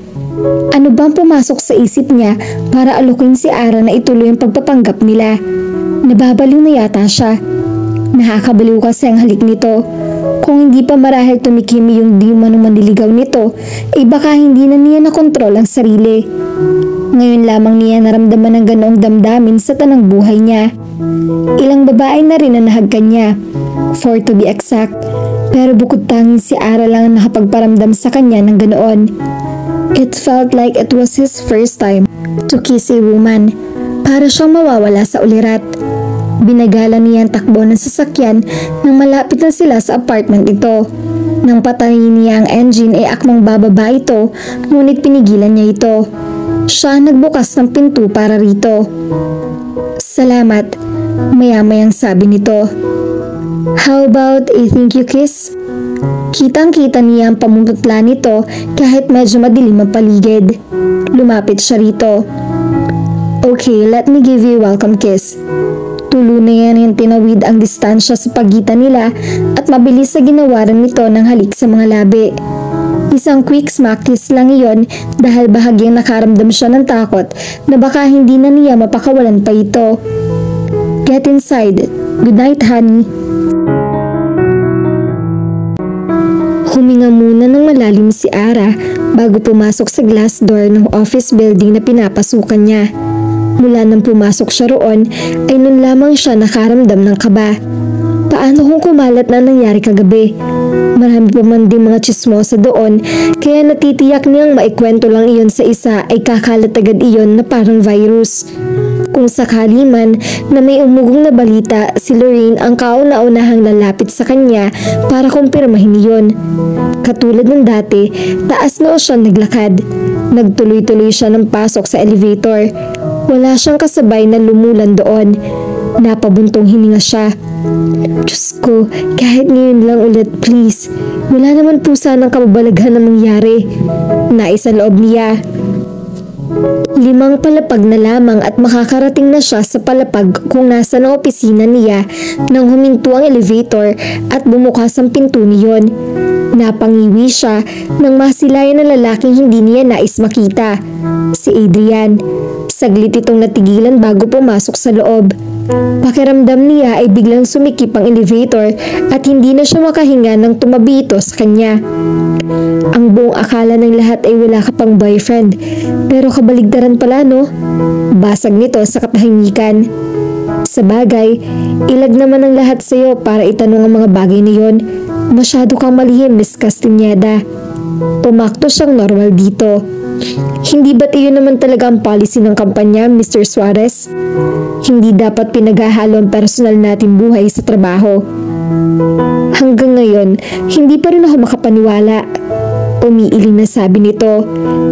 Ano bang pumasok sa isip niya para alukin si Ara na ituloy ang pagpapanggap nila? Nababaliw na yata siya. Nakakabaliw kasi ang halik nito. Kung hindi pa marahil tumikim yung di manong manliligaw nito, baka hindi na niya nakontrol ang sarili. Ngayon lamang niya naramdaman ang ganoong damdamin sa tanang buhay niya. Ilang babae na rin ang nahagkan niya, 4 to be exact, pero bukod tanging si Ara lang ang nakapagparamdam sa kanya ng ganoon. It felt like it was his first time to kiss a woman. Para siyang mawawala sa ulirat. Binagala niya ang takbo ng sasakyan nang malapit na sila sa apartment ito. Nang patayin niya ang engine akmang bababa ito, ngunit pinigilan niya ito. Siya nagbukas ng pinto para rito. Salamat, maya-mayang sabi nito. How about a thank you kiss? Kitang-kita niya ang pamumutla nito kahit medyo madilim ang paligid. Lumapit siya rito. Okay, let me give you a welcome kiss. Tuluyan niyang tinawid ang distansya sa pagitan nila at mabilis sa ginawaran nito ng halik sa mga labi. Isang quick smack kiss lang iyon dahil bahagyang nakaramdam siya ng takot na baka hindi na niya mapakawalan pa ito. Get inside. Good night, honey. Huminga muna ng malalim si Ara bago pumasok sa glass door ng office building na pinapasukan niya. Mula nang pumasok siya roon ay nun lamang siya nakaramdam ng kaba. Paano kung kumalat na nangyari kagabi? Marami pa man din mga tsismosa doon kaya natitiyak niyang maikwento lang iyon sa isa ay kakalat agad iyon na parang virus. Kung sakali man na may umugong na balita, si Lorraine ang kauna-unahang lalapit sa kanya para kumpirmahin iyon. Katulad ng dati, taas noo siya naglakad. Nagtuloy-tuloy siya ng pasok sa elevator. Wala siyang kasabay na lumulan doon. Napabuntong hininga siya. Diyos ko, kahit ngayon lang ulit, please. Wala naman po sanang kababalaghan na mangyari. Nais sa loob niya. 5 palapag na lamang at makakarating na siya sa palapag kung nasa ng opisina niya nang huminto ang elevator at bumukas ang pinto niyon. Napangiwi siya nang masilayan ng lalaking hindi niya nais makita. Si Adrian. Saglit itong natigilan bago pumasok sa loob. Pakiramdam niya ay biglang sumikip ang elevator at hindi na siya makahinga nang tumabi ito sa kanya. Ang buong akala ng lahat ay wala ka pang boyfriend, pero kabaligtaran pala no? Basag nito sa katahimikan. Sa bagay, ilag naman ang lahat sa iyo para itanong ang mga bagay na yon. Masyado kang malihim, Miss Castañeda. Pumakto siyang normal dito. Hindi ba't iyon naman talaga ang policy ng kampanya, Mr. Suarez? Hindi dapat pinaghahalo ang personal nating buhay sa trabaho. Hanggang ngayon, hindi pa rin ako makapaniwala. Umiiling na sabi nito.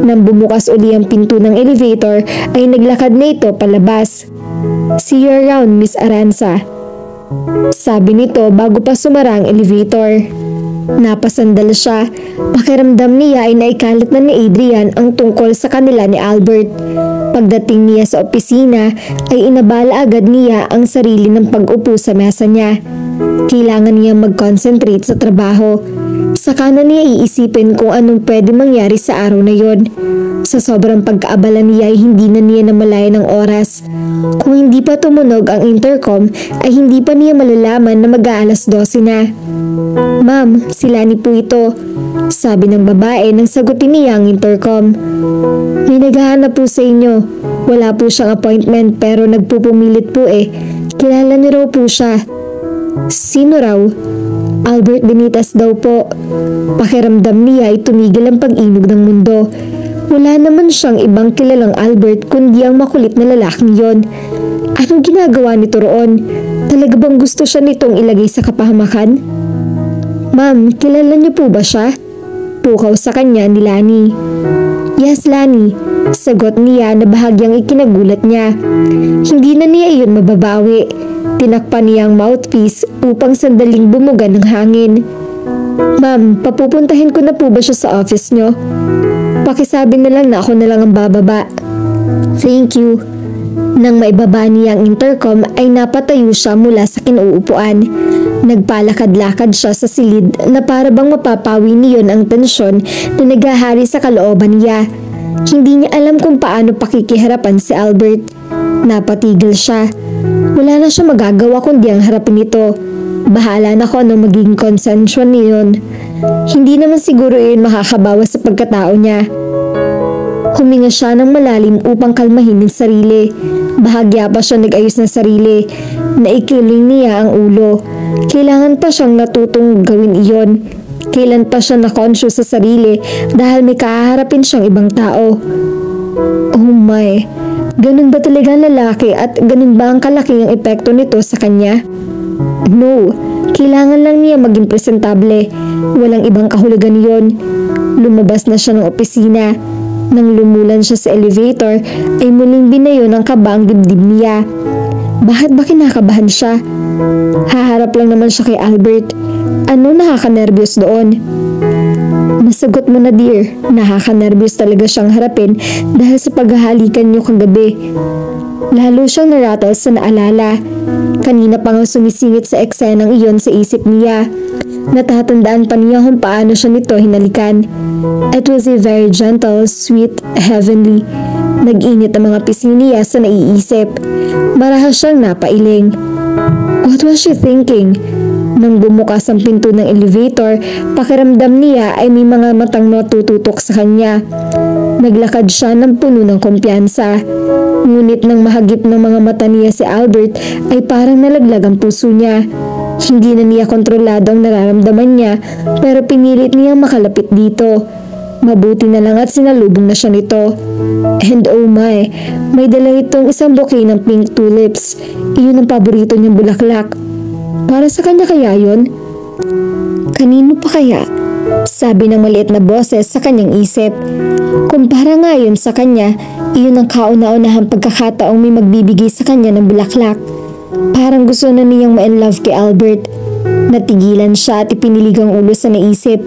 Nang bumukas uli ang pinto ng elevator, ay naglakad na ito palabas. See you around, Miss Aranza. Sabi nito bago pa sumara ang elevator. Napasandal siya. Pakiramdam niya ay naikalat na ni Adrian ang tungkol sa kanila ni Albert. Pagdating niya sa opisina ay inabala agad niya ang sarili ng pag-upo sa mesa niya. Kailangan niya mag-concentrate sa trabaho. Saka na niya iisipin kung anong pwede mangyari sa araw na yon. Sa sobrang pagkaabala niya ay hindi na niya namalayan ng oras. Kung hindi pa tumunog ang intercom ay hindi pa niya malalaman na mag-aalas 12 na. Ma'am, si Lani po ito. Sabi ng babae nang sagutin niya ang intercom. May naghahanap po sa inyo. Wala po siyang appointment pero nagpupumilit po eh. Kilala niyo raw po siya. Sino raw? Albert Benitez daw po. Pakiramdam niya ay tumigil ang pag-inog ng mundo. Wala naman siyang ibang kilalang Albert kundi ang makulit na lalaking yon. Anong ginagawa nito roon? Talaga bang gusto siya nitong ilagay sa kapahamakan? Ma'am, kilala niyo po ba siya? Pukaw sa kanya ni Lani. Yes, Lani. Sagot niya na bahagyang ikinagulat niya. Hindi na niya iyon mababawi. Tinakpan niya ang mouthpiece upang sandaling bumuga ng hangin. Ma'am, papupuntahin ko na po ba siya sa office niyo? Pakisabi na lang na ako na lang ang bababa. Thank you. Nang maibaba niya ang intercom ay napatayo siya mula sa kinuupuan. Nagpalakad-lakad siya sa silid na para bang mapapawi niyon ang tensyon na naghahari sa kalooban niya. Hindi niya alam kung paano pakikiharapan si Albert. Napatigil siya. Wala na siya magagawa kundi ang harapin ito. Bahala na ko ano maging consensual niyon. Hindi naman siguro yun makakabawas sa pagkatao niya. Huminga siya ng malalim upang kalmahin ang sarili. Bahagya pa siya nag-ayos ng sarili. Naikiling niya ang ulo. Kailangan pa siyang natutong gawin iyon. Kailan pa siya na-conscious sa sarili dahil may kaharapin siyang ibang tao. Oh my, ganun ba talaga ang lalaki at ganun ba ang kalaki ang epekto nito sa kanya? No, kailangan lang niya maging presentable. Walang ibang kahulugan yon. Lumabas na siya ng opisina. Nang lumulan siya sa elevator ay muling binayo ng kaba ang dibdib niya. Bakit ba kinakabahan siya? Haharap lang naman siya kay Albert. Ano nakaka-nervyos doon? Masagot mo na dear, nakaka-nervyos talaga siyang harapin dahil sa paghahalikan niyo kagabi. Lalo siyang narattle sa naalala. Kanina pa nga sumisingit sa eksenang iyon sa isip niya. Natatandaan pa niya kung paano siya nito hinalikan. It was a very gentle, sweet, heavenly. Nag-init ang mga pisngi niya sa naiisip. Marahas siyang napailing. What was she thinking? Nang bumukas ang pinto ng elevator, pakiramdam niya ay may mga matang natututok sa kanya. Naglakad siya ng puno ng kumpiyansa. Ngunit nang mahagip ng mga mata niya si Albert ay parang nalaglag ang puso niya. Hindi na niya kontrolado ang nararamdaman niya pero pinilit niyang makalapit dito. Mabuti na lang at sinalubong na siya nito. And oh my, may dala itong isang bouquet ng pink tulips. Iyon ang paborito niyang bulaklak. Para sa kanya kaya yun? Kanino pa kaya? Sabi ng maliit na boses sa kanyang isip. Kung para nga yun sa kanya, iyon ang kauna-unahang pagkakataong may magbibigay sa kanya ng bulaklak. Parang gusto na niyang ma-inlove kay Albert. Natigilan siya at ipinilig ang ulo sa naisip.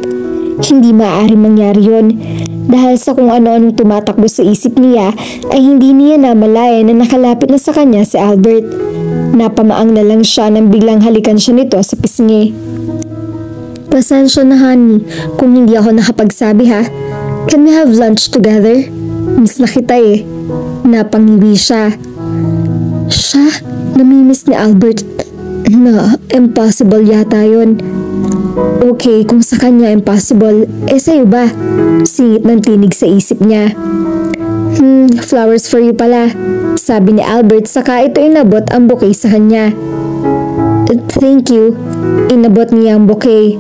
Hindi maaaring mangyari yun. Dahil sa kung ano-anong tumatakbo sa isip niya ay hindi niya namalayan na nakalapit na sa kanya si Albert. Napamaang na lang siya nang biglang halikan siya nito sa pisngi. Pasensya na honey kung hindi ako nakapagsabi ha. Can we have lunch together? Miss na kita eh. Napangiwi siya. Siya? Namimiss ni Albert na impossible yata yun. Okay, kung sa kanya impossible, sa'yo ba? Singit ng tinig sa isip niya. Flowers for you pala, sabi ni Albert saka ito inabot ang bouquet sa kanya. Thank you, inabot niya ang bouquet.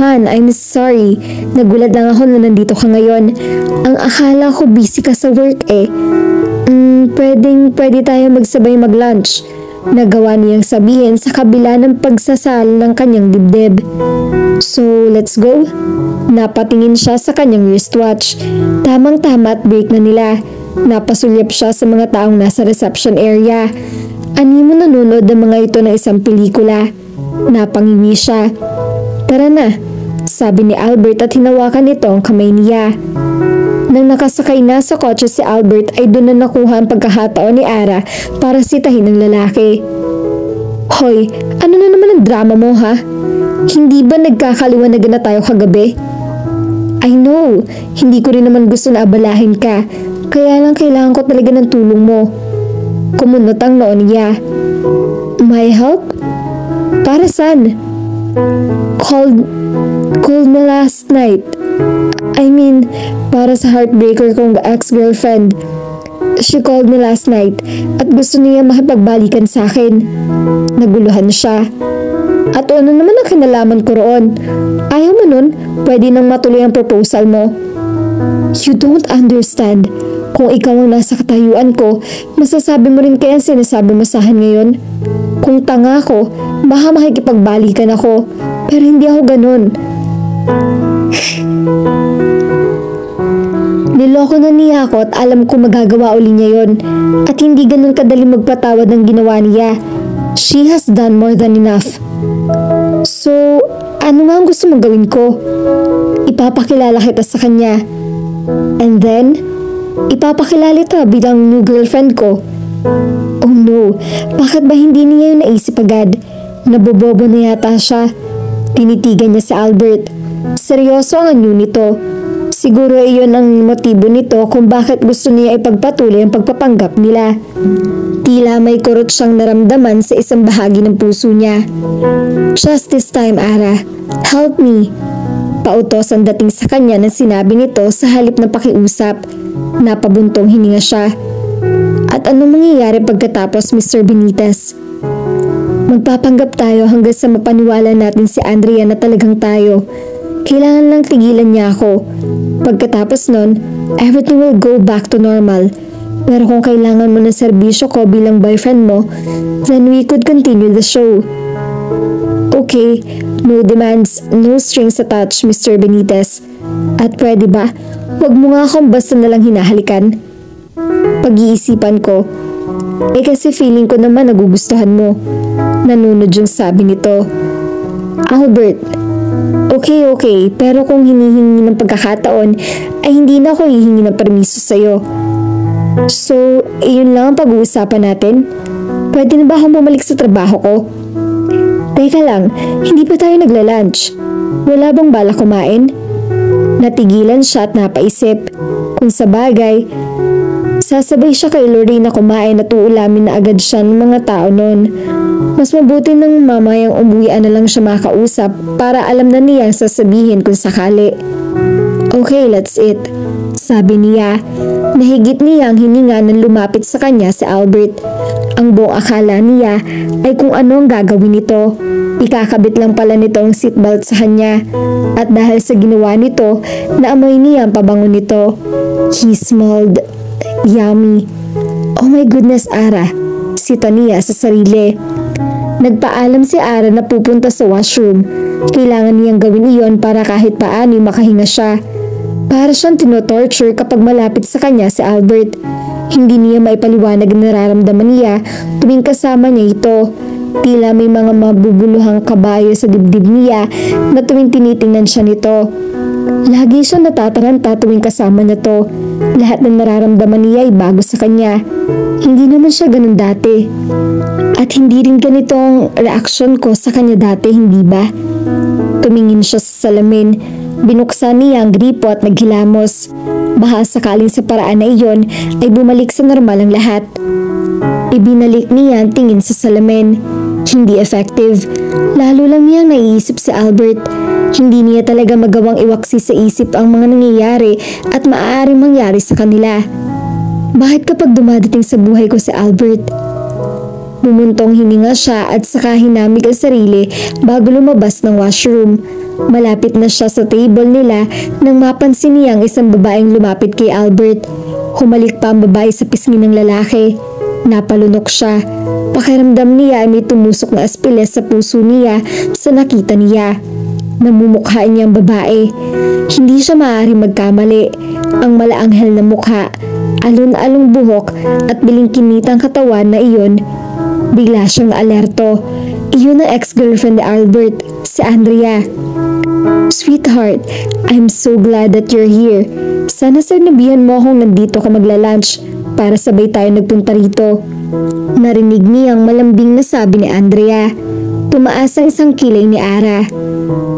Han, I'm sorry. Nagulat lang ako na nandito ka ngayon. Ang akala ko busy ka sa work eh. Pwede tayo magsabay mag-lunch. Nagawa niyang sabihin sa kabila ng pagsasal ng kanyang dibdib. So, let's go? Napatingin siya sa kanyang wristwatch. Tamang-tama at break na nila. Napasulyap siya sa mga taong nasa reception area. Animo nanonood ng mga ito ng isang pelikula. Napangingi siya. Tara na, sabi ni Albert at hinawakan nito ang kamay niya. Nang nakasakay na sa kotse si Albert ay doon na nakuha ang pagkakataon ni Ara para sitahin ng lalaki. Hoy, ano na naman ang drama mo ha? Hindi ba nagkakaliwanagan na tayo kagabi? I know, hindi ko rin naman gusto na abalahin ka, kaya lang kailangan ko talaga ng tulong mo. Kumunot ang noo niya. My help? Para saan? Called me last night. I mean, para sa heartbreaker kong ex-girlfriend. She called me last night at gusto niya makipagbalikan sa akin. Naguluhan siya. At ano naman ang kinalaman ko roon? Ayaw mo nun, pwede nang matuloy ang proposal mo. You don't understand. Kung ikaw ang nasa katayuan ko, masasabi mo rin kaya ang sinasabi mo sa akin ngayon? Kung tanga ko, baka makikipagbalikan ako. Pero hindi ako ganun. Niloko na niya ako at alam ko magagawa uli niya yon. At hindi ganun kadali magpatawad ng ginawa niya. She has done more than enough. So, ano nga ang gusto mong gawin ko? Ipapakilala kita sa kanya. And then, ipapakilala ito bilang new girlfriend ko. Oh no, bakit ba hindi niya yun naisip agad? Nabobobo na yata siya. Tinitigan niya si Albert. Seryoso ang anyo nito. Siguro iyon ang motibo nito kung bakit gusto niya ipagpatuloy ang pagpapanggap nila. Tila may kurot siyang naramdaman sa isang bahagi ng puso niya. Just this time, Ara. Help me. Pautos ang dating sa kanya nang sinabi nito sa halip na pakiusap. Napabuntong hininga siya. At anong mangyayari pagkatapos, Mr. Benitez? Magpapanggap tayo hanggang sa mapaniwala natin si Andrea na talagang tayo. Kailangan lang tigilan niya ako. Pagkatapos nun, everything will go back to normal. Pero kung kailangan mo ng serbisyo ko bilang boyfriend mo, then we could continue the show. Okay, no demands, no strings attached, Mr. Benitez. At pwede ba, wag mo nga akong basta nalang hinahalikan? Pag-iisipan ko. Kasi feeling ko naman nagugustuhan mo. Nanunod yung sabi nito. Albert, okay, pero kung hinihingi ng pagkakataon, ay hindi na ako hihingi ng permiso sa'yo. So, iyon lang ang pag-uusapan natin? Pwede na ba akong bumalik sa trabaho ko? Teka lang, hindi pa tayo nagla-lunch. Wala bang bala kumain? Natigilan siya at napaisip. Kung sa bagay, sasabay siya kay Lorraine na kumain at uulamin na agad siya ng mga tao noon. Mas mabuti nang mamayang umuwian na lang siya makausap para alam na niya ang sasabihin kung sakali. Okay, let's eat. Sabi niya, nahigit niya ang hininga nang lumapit sa kanya si Albert. Ang buong akala niya ay kung ano ang gagawin nito. Ikakabit lang pala nito ang seatbelt sa kanya. At dahil sa ginawa nito, naamoy niya ang pabango nito. He smelled yummy. Oh my goodness, Ara. Sita niya sa sarili. Nagpaalam si Ara na pupunta sa washroom. Kailangan niyang gawin iyon para kahit paano makahinga siya. Para siyang tinotorture kapag malapit sa kanya si Albert. Hindi niya maipaliwanag ang nararamdaman niya tuwing kasama niya ito. Tila may mga mabubuluhang kabayo sa dibdib niya na tuwing tinitingnan siya nito. Lagi siyang natataranta tuwing kasama niya to. Lahat ng nararamdaman niya ay bago sa kanya. Hindi naman siya ganun dati. At hindi rin ganito ang reaksyon ko sa kanya dati, hindi ba? Tumingin siya sa salamin. Binuksan niya ang gripo at naghilamos. Baka sakaling sa paraan na iyon ay bumalik sa normal ang lahat. Ibinalik niya ang tingin sa salamin. Hindi effective. Lalo lang niyang naiisip si Albert. Hindi niya talaga magawang iwaksi sa isip ang mga nangyayari at maaaring mangyari sa kanila. Bakit kapag dumadating sa buhay ko si Albert? Bumuntong hininga siya at saka hinamig ang sarili bago lumabas ng washroom. Malapit na siya sa table nila nang mapansin niya ang isang babaeng lumapit kay Albert. Humalik pa ang babae sa pisngi ng lalaki. Napalunok siya. Pakiramdam niya ay may tumusok na aspiles sa puso niya sa nakita niya. Namumukha niya ang babae. Hindi siya maaaring magkamali. Ang malaanghel na mukha, alon-along buhok at bilingkinitang katawan na iyon. Bigla siyang alerto. Iyon ang ex-girlfriend ni Albert, si Andrea. Sweetheart, I'm so glad that you're here. Sana sinabihan mo akong nandito ka magla-lunch para sabay tayo nagpunta rito. Narinig niyang malambing na sabi ni Andrea. Tumaas ang isang kilay ni Ara.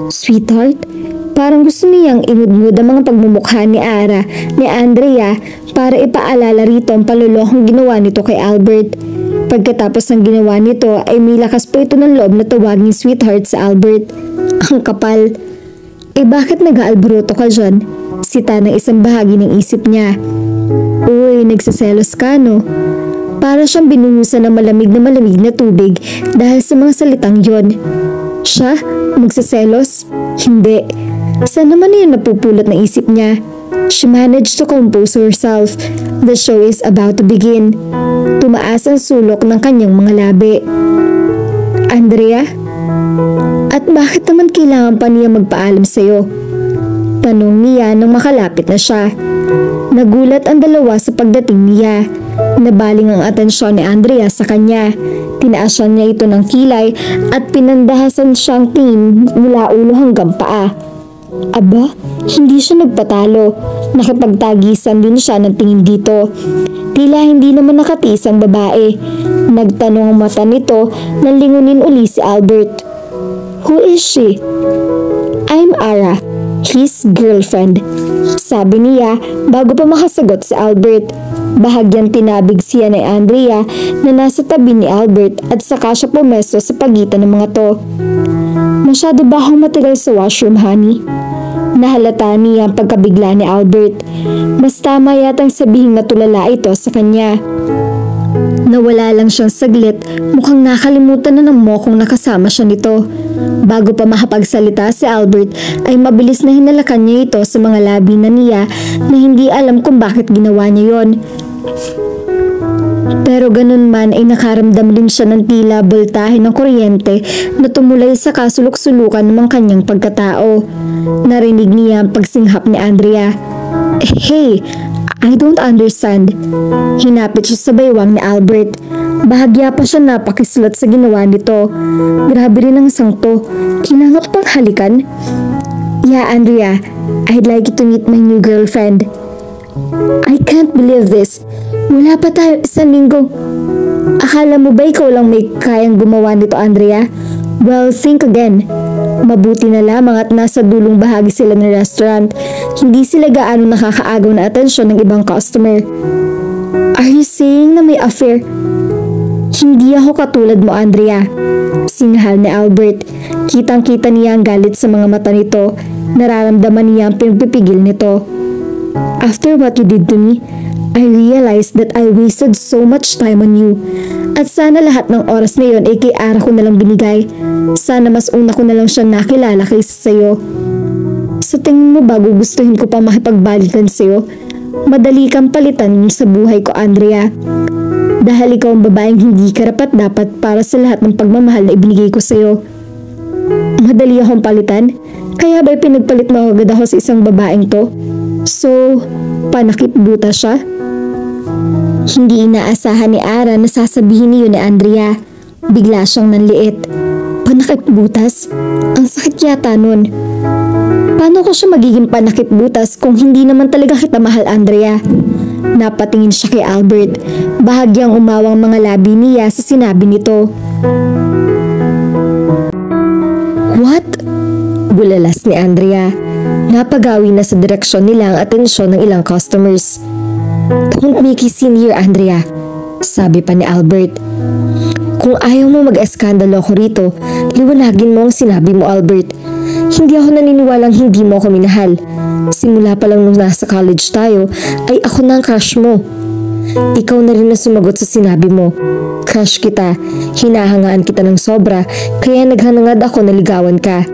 Sweetheart, parang gusto niyang ingudngud ang mga pagmumukha ni Ara, ni Andrea para ipaalala rito ang palulohong ginawa nito kay Albert. Pagkatapos ng ginawa nito ay may lakas pa ito ng loob na tawagin sweetheart sa Albert. Ang kapal. Bakit nag-aalboroto ka dyan? Sita ng isang bahagi ng isip niya. Uy, nagsaselos ka no? Para siyang binuhusan ng malamig na tubig dahil sa mga salitang yon. Siya? Magsaselos? Hindi. Saan naman yun napupulot na isip niya? She managed to compose herself. The show is about to begin. Tumaas ang sulok ng kanyang mga labi. Andrea? At bakit naman kailangan pa niya magpaalam sa'yo? Tanong niya nang makalapit na siya. Nagulat ang dalawa sa pagdating niya. Nabaling ang atensyon ni Andrea sa kanya. Tinaasan niya ito ng kilay at pinandahasan siyang tingin mula ulo hanggang paa. Aba, hindi siya nagpatalo. Nakipagtagisan din siya ng tingin dito. Tila hindi naman nakatiis ang babae. Nagtanong ang mata nito nang lingunin uli si Albert. Who is she? I'm Ara. His girlfriend. Sabi niya bago pa makasagot si Albert. Bahagyang tinabig siya ni Andrea na nasa tabi ni Albert at saka siya pumesto sa pagitan ng mga to. Masyado ba akong matagal sa washroom, honey? Nahalata niya ang pagkabigla ni Albert. Mas tama yatang sabihin na tulala ito sa kanya. Nawala lang siyang saglit, mukhang nakalimutan na ng mokong nakasama siya nito. Bago pa makapagsalita si Albert ay mabilis na hinalakan niya ito sa mga labi na niya na hindi alam kung bakit ginawa niya yon. Pero ganun man ay nakaramdam din siya ng tila boltahe ng kuryente na tumulay sa kasulok-sulukan ng kanyang pagkatao. Narinig niya ang pagsinghap ni Andrea. Hey, I don't understand. Hinapit siya sa baywang ni Albert. Bahagya pa siya napakislot sa ginawa nito. Grabe rin ang sangto. Kinangot pang halikan. Yeah, Andrea, I'd like you to meet my new girlfriend. I can't believe this. Wala pa tayo isang linggo. Akala mo ba ikaw lang may kayang gumawa nito, Andrea? Well, think again. Mabuti na lamang at nasa dulong bahagi sila ng restaurant. Hindi sila gaano nakakaagaw na atensyon ng ibang customer. Are you saying na may affair? Hindi ako katulad mo, Andrea. Singhal ni Albert. Kitang-kita niya ang galit sa mga mata nito. Nararamdaman niya ang pinagpipigil nito. After what you did to me, I realized that I wasted so much time on you. At sana lahat ng oras na yon ay kay Ara ko nalang binigay. Sana mas una ko nalang siya nakilala kaysa sa'yo. Sa tingin mo ba gugustuhin ko pa makipagbalikan sa'yo? Madali kang palitan sa buhay ko, Andrea. Dahil ikaw ang babaeng hindi karapat-dapat para sa lahat ng pagmamahal na ibinigay ko sa'yo. Madali akong palitan? Kaya ba'y pinagpalit mo agad ako sa isang babaeng to? So, panakip buta siya? Hindi inaasahan ni Ara na sasabihin niyo ni Andrea. Bigla siyang nanliit. Panakip butas? Ang sakit yata nun. Paano ko siya magiging panakip butas kung hindi naman talaga kita mahal, Andrea? Napatingin siya kay Albert. Bahagyang umawang mga labi niya sa sinabi nito. What? Bulalas ni Andrea. Napagawi na sa direksyon nila ang atensyon ng ilang customers. Don't make a scene here, Andrea. Sabi pa ni Albert. Kung ayaw mo mag-eskandalo ko rito, liwanagin mo ang sinabi mo, Albert. Hindi ako naniniwalang hindi mo ako minahal. Simula pa lang nung nasa college tayo, ay ako na ang crush mo. Ikaw na rin na sumagot sa sinabi mo. Crush kita, hinahangaan kita ng sobra, kaya naghanangad ako na ligawan ka.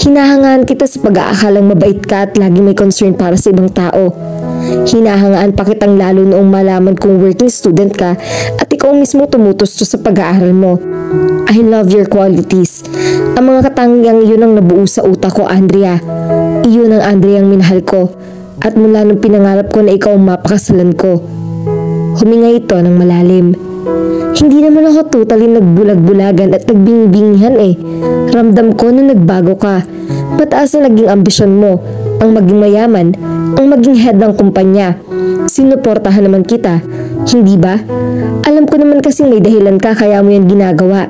Hinahangaan kita sa pag-aakalang mabait ka at lagi may concern para sa ibang tao. Hinahangaan pa kitang lalo noong malaman kong working student ka at ikaw mismo tumutusto sa pag-aaral mo. I love your qualities. Ang mga katangiang iyon ang nabuo sa utak ko, Andrea. Iyon ang Andrea ang minahal ko. At mula nung pinangarap ko na ikaw ang mapakasalan ko. Huminga ito ng malalim. Hindi naman ako totally nagbulag-bulagan at nagbingbinghan eh. Ramdam ko na nagbago ka. Mataas na naging ambisyon mo. Ang maging mayaman, ang maging head ng kumpanya. Sinuportahan naman kita, hindi ba? Alam ko naman kasing may dahilan ka kaya mo yan ginagawa.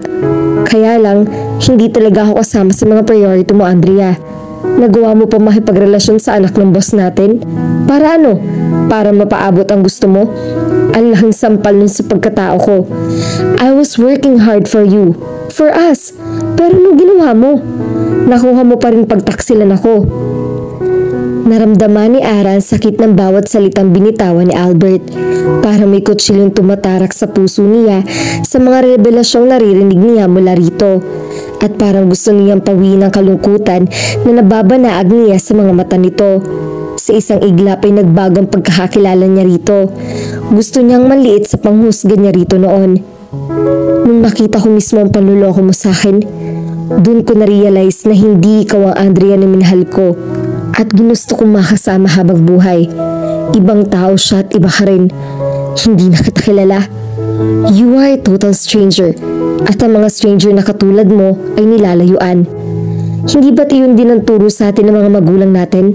Kaya lang, hindi talaga ako kasama sa mga priority mo, Andrea. Nagawa mo pa makipagrelasyon sa anak ng boss natin? Para ano? Para mapaabot ang gusto mo? Ang laking sampal nun sa pagkatao ko. I was working hard for you. For us. Pero nung ginawa mo, nakuha mo pa rin pagtaksilan ako. Naramdaman ni Ara ang sakit ng bawat salitang binitawan ni Albert. Para may kutsilyong tumatarak sa puso niya sa mga revelasyong naririnig niya mula rito. At parang gusto niyang pawiin ang kalungkutan na nababanaag niya sa mga mata nito. Sa isang iglap ay nagbago ang pagkakakilala niya rito. Gusto niyang maliit sa panghusga niya rito noon. Nung nakita ko mismo ang panluloko mo sa akin, dun ko na-realize na hindi ikaw ang Andrea na minahal ko. At ginusto kong makasama habang buhay. Ibang tao siya at iba ka rin. Hindi na kita kilala. You are a total stranger. At ang mga stranger na katulad mo ay nilalayuan. Hindi ba't iyon din ang turo sa atin ng mga magulang natin?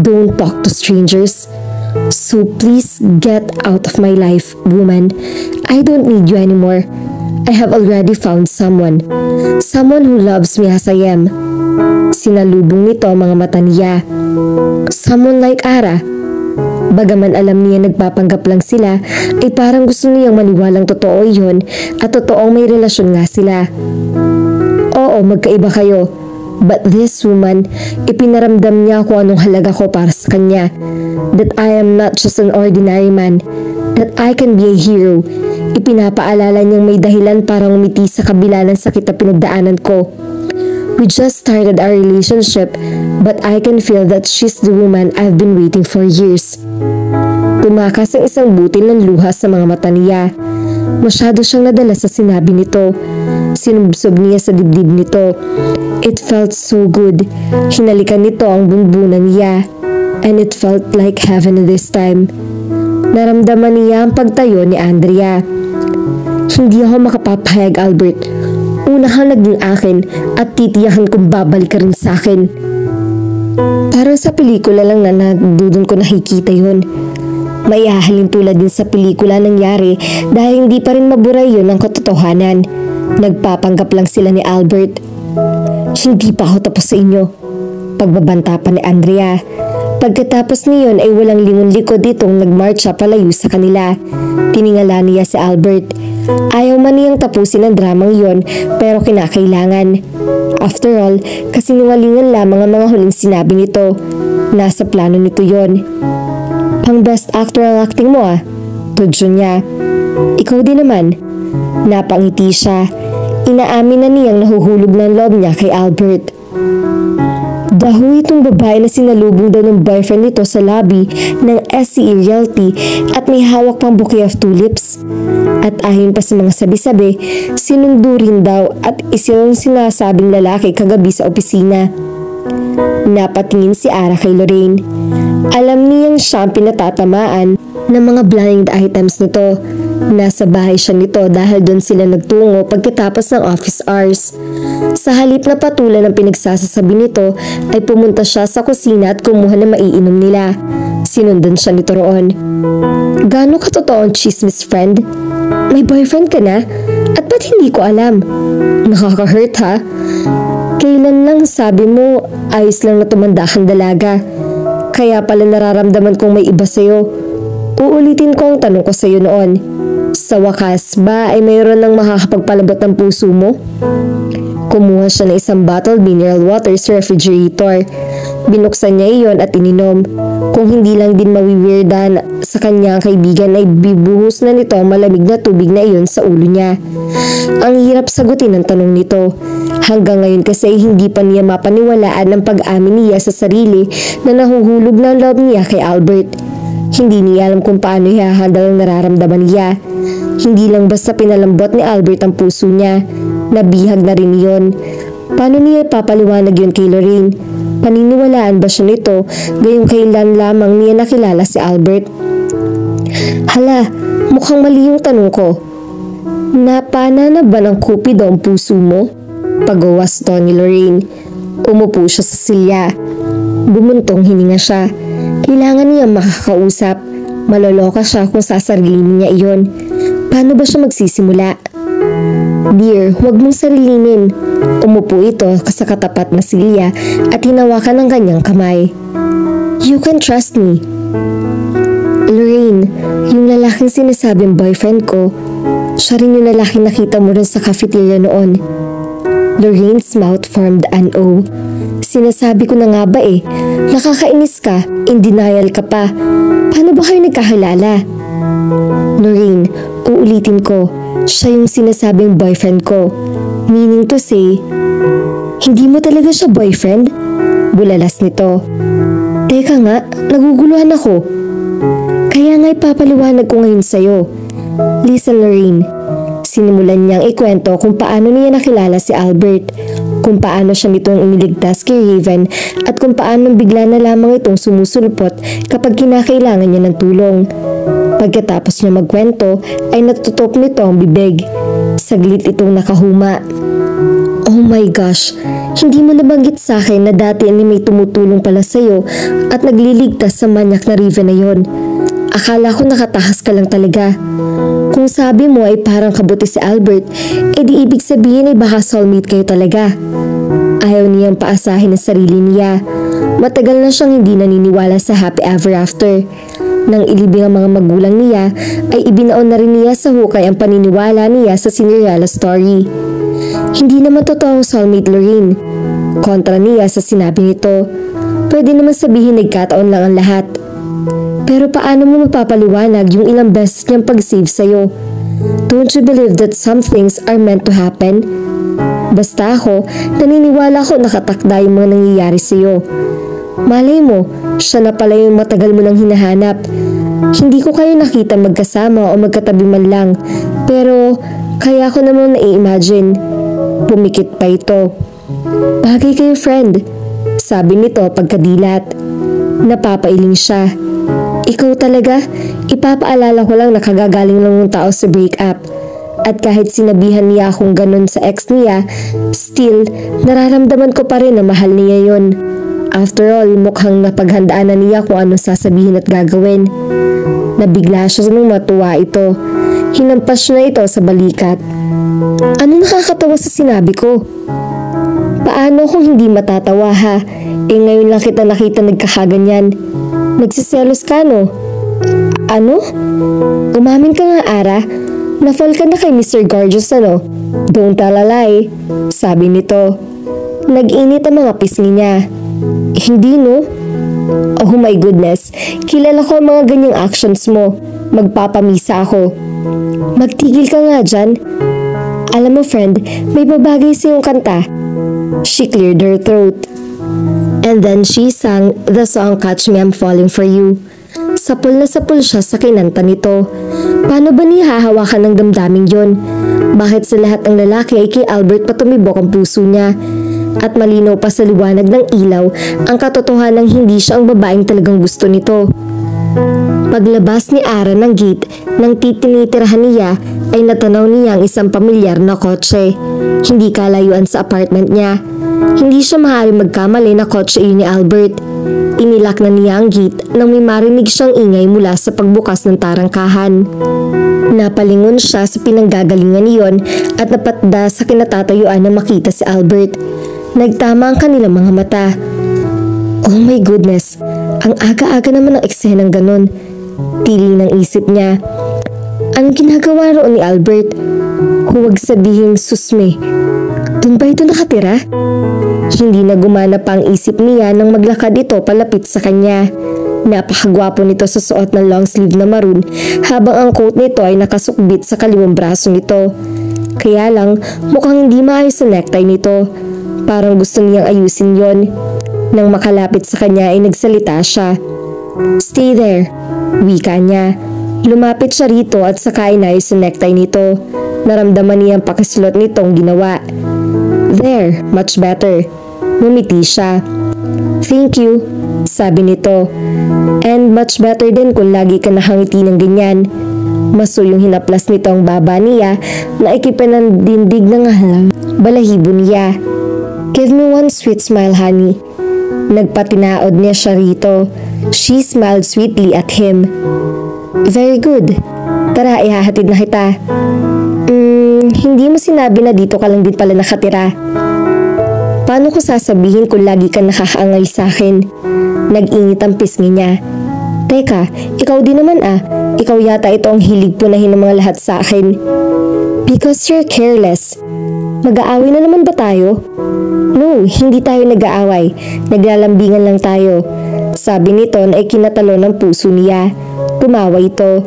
Don't talk to strangers. So please get out of my life, woman. I don't need you anymore. I have already found someone. Someone who loves me as I am. Sinalubong nito ang mga mata niya. Someone like Ara. Bagaman alam niya nagpapanggap lang sila, ay parang gusto niyang maniwalang totoo iyon at totoong may relasyon nga sila. Oo, magkaiba kayo. But this woman, ipinaramdam niya kung anong halaga ko para sa kanya. That I am not just an ordinary man. That I can be a hero. Ipinapaalala niyang may dahilan para umiti sa kabila ng sakit na pinagdaanan ko. We just started our relationship, but I can feel that she's the woman I've been waiting for years. Tumakas ang isang butil ng luha sa mga mata niya. Masyado siyang nadala sa sinabi nito. Sinubsob niya sa dibdib nito. It felt so good. Hinalikan nito ang bunbunan niya. And it felt like heaven this time. Naramdaman niya ang pagtayo ni Andrea. Hindi ako makapapahayag, Albert. Una kang naging akin at titiyahan kong babalik ka rin sa akin. Parang sa pelikula lang na nagdudon ko nakikita yun. May hahalin tulad din sa pelikula nangyari dahil hindi pa rin maburay yun ang katotohanan. Nagpapanggap lang sila ni Albert. Hindi pa ako tapos sa inyo. Pagbabanta pa ni Andrea. Pagkatapos niyon ay walang lingon-likod itong nagmarcha palayo sa kanila. Tiningala niya si Albert. Ayaw man niyang tapusin ang dramang iyon pero kinakailangan. After all, kasinungalingan lamang ang mga huling sinabi nito. Nasa plano nito yon. Pang best actor ang acting mo Tudyo niya. Ikaw din naman. Napangiti siya. Inaamin na niyang nahuhulog ng loob niya kay Albert. Daho itong babae na sinalubong daw ng boyfriend nito sa lobby ng SCE Realty at may hawak pang bouquet of tulips. At ayon pa sa mga sabi-sabi, sinundo rin daw at isang sinasabing lalaki kagabi sa opisina. Napatingin si Ara kay Lorraine. Alam niyang siya ang pinatatamaan ng mga blind items nito. Nasa bahay siya nito dahil doon sila nagtungo pagkatapos ng office hours. Sa halip na patulan ng pinagsasasabi nito ay pumunta siya sa kusina at kumuha ng maiinom nila. Sinundan siya nito roon. Gaano katotoo ang chismis, friend? May boyfriend ka na? At ba't hindi ko alam? Nakaka-hurt ha? Kailan lang sabi mo ayos lang na tumanda kang dalaga? Kaya pala nararamdaman kong may iba sa'yo. Uulitin ko ang tanong ko sa'yo noon. Sa wakas ba ay mayroon ng makakapagpalabot ng puso mo? Kumuha siya ng isang bottled mineral water sa refrigerator. Binuksan niya iyon at ininom. Kung hindi lang din mawiwirdan sa kanyang kaibigan ay bibuhos na nito ang malamig na tubig na iyon sa ulo niya. Ang hirap sagutin ang tanong nito. Hanggang ngayon kasi hindi pa niya mapaniwalaan ang pag-amin niya sa sarili na nahuhulog ng loob niya kay Albert. Hindi niya alam kung paano ihahandle ang nararamdaman niya. Hindi lang basta pinalambot ni Albert ang puso niya. Nabihag na rin yon. Paano niya ipapaliwanag yun kay Lorraine? Paniniwalaan ba siya nito gayong kailan lamang niya nakilala si Albert? Hala, mukhang mali yung tanong ko. Napana na ba ng kupido ang puso mo? Pagawas to ni Lorraine. Umupo siya sa silya. Bumuntong hininga siya. Kailangan niya makakausap. Maloloka siya kung sasarilinin niya iyon. Paano ba siya magsisimula? Dear, huwag mong sarilinin. Umupo ito sa katapat na silya at hinawakan ng kanyang kamay. You can trust me. Lorraine, yung lalaking sinasabing boyfriend ko, siya rin yung lalaking nakita mo rin sa cafeteria noon. Lorraine's mouth formed an O. Sinasabi ko na nga ba nakakainis ka, in denial ka pa. Paano ba kayo nagkakilala? Lorraine, uulitin ko, siya yung sinasabing boyfriend ko. Meaning to say, hindi mo talaga siya boyfriend? Bulalas nito. Teka nga, naguguluhan ako. Kaya nga ipapaliwanag ko ngayon sa'yo. Listen, Lorraine. Sinimulan niyang ikwento kung paano niya nakilala si Albert, kung paano siya nitong iniligtas kay Raven at kung paano bigla na lamang itong sumusulpot kapag kinakailangan niya ng tulong. Pagkatapos niya magkwento ay natututok nito ang bibig. Saglit itong nakahuma. Oh my gosh, hindi mo nabanggit sa akin na dati ni may tumutulong pala sa'yo at nagliligtas sa manyak na Raven na yon. Akala ko nakatakas ka lang talaga. Kung sabi mo ay parang kabuti si Albert, edi ibig sabihin ay baka soulmate kayo talaga. Ayaw niyang paasahin ang sarili niya. Matagal na siyang hindi naniniwala sa happy ever after. Nang ilibing ang mga magulang niya, ay ibinaon na rin niya sa hukay ang paniniwala niya sa Cinderella story. Hindi naman totoo ang soulmate Lorraine. Kontra niya sa sinabi nito. Pwede naman sabihin nagkataon lang ang lahat. Pero paano mo mapapaliwanag yung ilang beses niyang pag-save sa'yo? Don't you believe that some things are meant to happen? Basta ako, naniniwala ko nakatakda yung mga nangyayari sa'yo. Malay mo, siya na pala yung matagal mo nang hinahanap. Hindi ko kayo nakita magkasama o magkatabi man lang, pero kaya ko namang nai-imagine. Pumikit pa ito. Bagay kayo, friend, sabi nito pagkadilat. Napapailing siya. Ikaw talaga, ipapaalala ko lang na kagagaling lang ng tao sa breakup. At kahit sinabihan niya akong ganun sa ex niya, still, nararamdaman ko pa rin na mahal niya yon. After all, mukhang napaghandaan na niya kung ano sasabihin at gagawin. Nabigla siya nung matuwa ito. Hinampas niya ito sa balikat. Ano nakakatawa sa sinabi ko? Paano kung hindi matatawa ha? Ngayon lang kita nakita nagkakaganyan. Nagsiselos ka no? Ano? Umamin ka nga, Ara. Na-fall ka na kay Mr. Gorgeous ano? Don't tell a lie, sabi nito. Nag-init ang mga pisngi niya. Hindi no? Oh my goodness, kilala ko ang mga ganyang actions mo. Magpapamisa ako. Magtigil ka nga dyan. Alam mo friend, may babagay sa iyong kanta. She cleared her throat. And then she sang the song Catch Me I'm Falling For You. Sapul na sapul siya sa kinanta nito. Paano ba niya hahawakan ng damdaming yon? Bakit sa lahat ng lalaki ay kay Albert patumibok ang puso niya? At malinaw pa sa liwanag ng ilaw ang katotohanan ng hindi siya ang babaeng talagang gusto nito. Paglabas ni Ara ng gate nang titinitirahan niya ay natanaw niya ang isang pamilyar na kotse. Hindi kalayuan sa apartment niya. Hindi siya maaaring magkamali na kotse iyon ni Albert. Inilak na niya ang gate nang may marinig siyang ingay mula sa pagbukas ng tarangkahan. Napalingon siya sa pinanggagalingan niyon at napatda sa kinatatayuan na makita si Albert. Nagtama ang kanilang mga mata. Oh my goodness, ang aga-aga naman ng eksenang ganon. Tili ng isip niya. Ang ginagawa roon ni Albert? Huwag sabihing susme. Doon ba ito nakatira? Hindi na gumana pa ang isip niya nang maglakad ito palapit sa kanya. Napakagwapo nito sa suot ng long sleeve na maroon habang ang coat nito ay nakasukbit sa kaliwang braso nito. Kaya lang mukhang hindi maayos sa necktie nito. Parang gusto niyang ayusin yon. Nang makalapit sa kanya ay nagsalita siya. Stay there, wika niya. Lumapit siya rito at saka inayos sa necktie nito. Naramdaman niya ang pakislot nitong ginawa. There, much better. Ngumiti siya. Thank you, sabi nito. And much better din kung lagi ka nakangiti ng ganyan. Maso yung hinaplas nito ang baba niya na ikipanandindig ng balahibo niya. Give me one sweet smile, honey. Nagpatinaod niya siya rito. She smiled sweetly at him. Very good. Tara, ihahatid na kita. Hindi mo sinabi na dito ka lang din pala nakatira. Paano ko sasabihin kung lagi ka nakakaangal sa akin? Nag-init ang pisngi niya. Teka, ikaw din naman ah. Ikaw yata ito ang hilig punahin ng mga lahat sa akin. Because you're careless. Mag-aaway na naman ba tayo? No, hindi tayo nag-aaway. Naglalambingan lang tayo. Sabi nito na ikinatalo ng puso niya. Tumawa ito.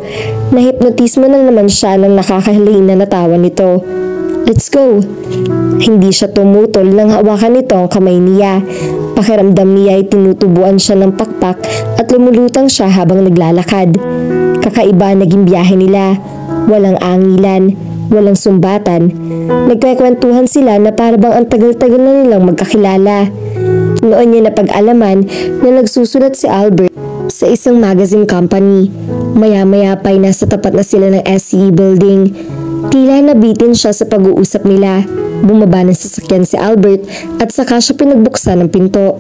Nahipnotismo na naman siya ng nakakahiling na natawa nito. Let's go. Hindi siya tumutol nang hawakan nito ang kamay niya. Pakiramdam niya ay tinutubuan siya ng pakpak at lumulutang siya habang naglalakad. Kakaiba naging biyahe nila. Walang angilan. Walang sumbatan. Nagkakwentuhan sila na parabang ang tagal-tagal na nilang magkakilala. Noon niya napag-alaman na nagsusulat si Albert sa isang magazine company. Maya-maya pa'y nasa tapat na sila ng SCE building. Tila nabitin siya sa pag-uusap nila. Bumaba ng sasakyan si Albert at saka siya pinagbuksan ng pinto.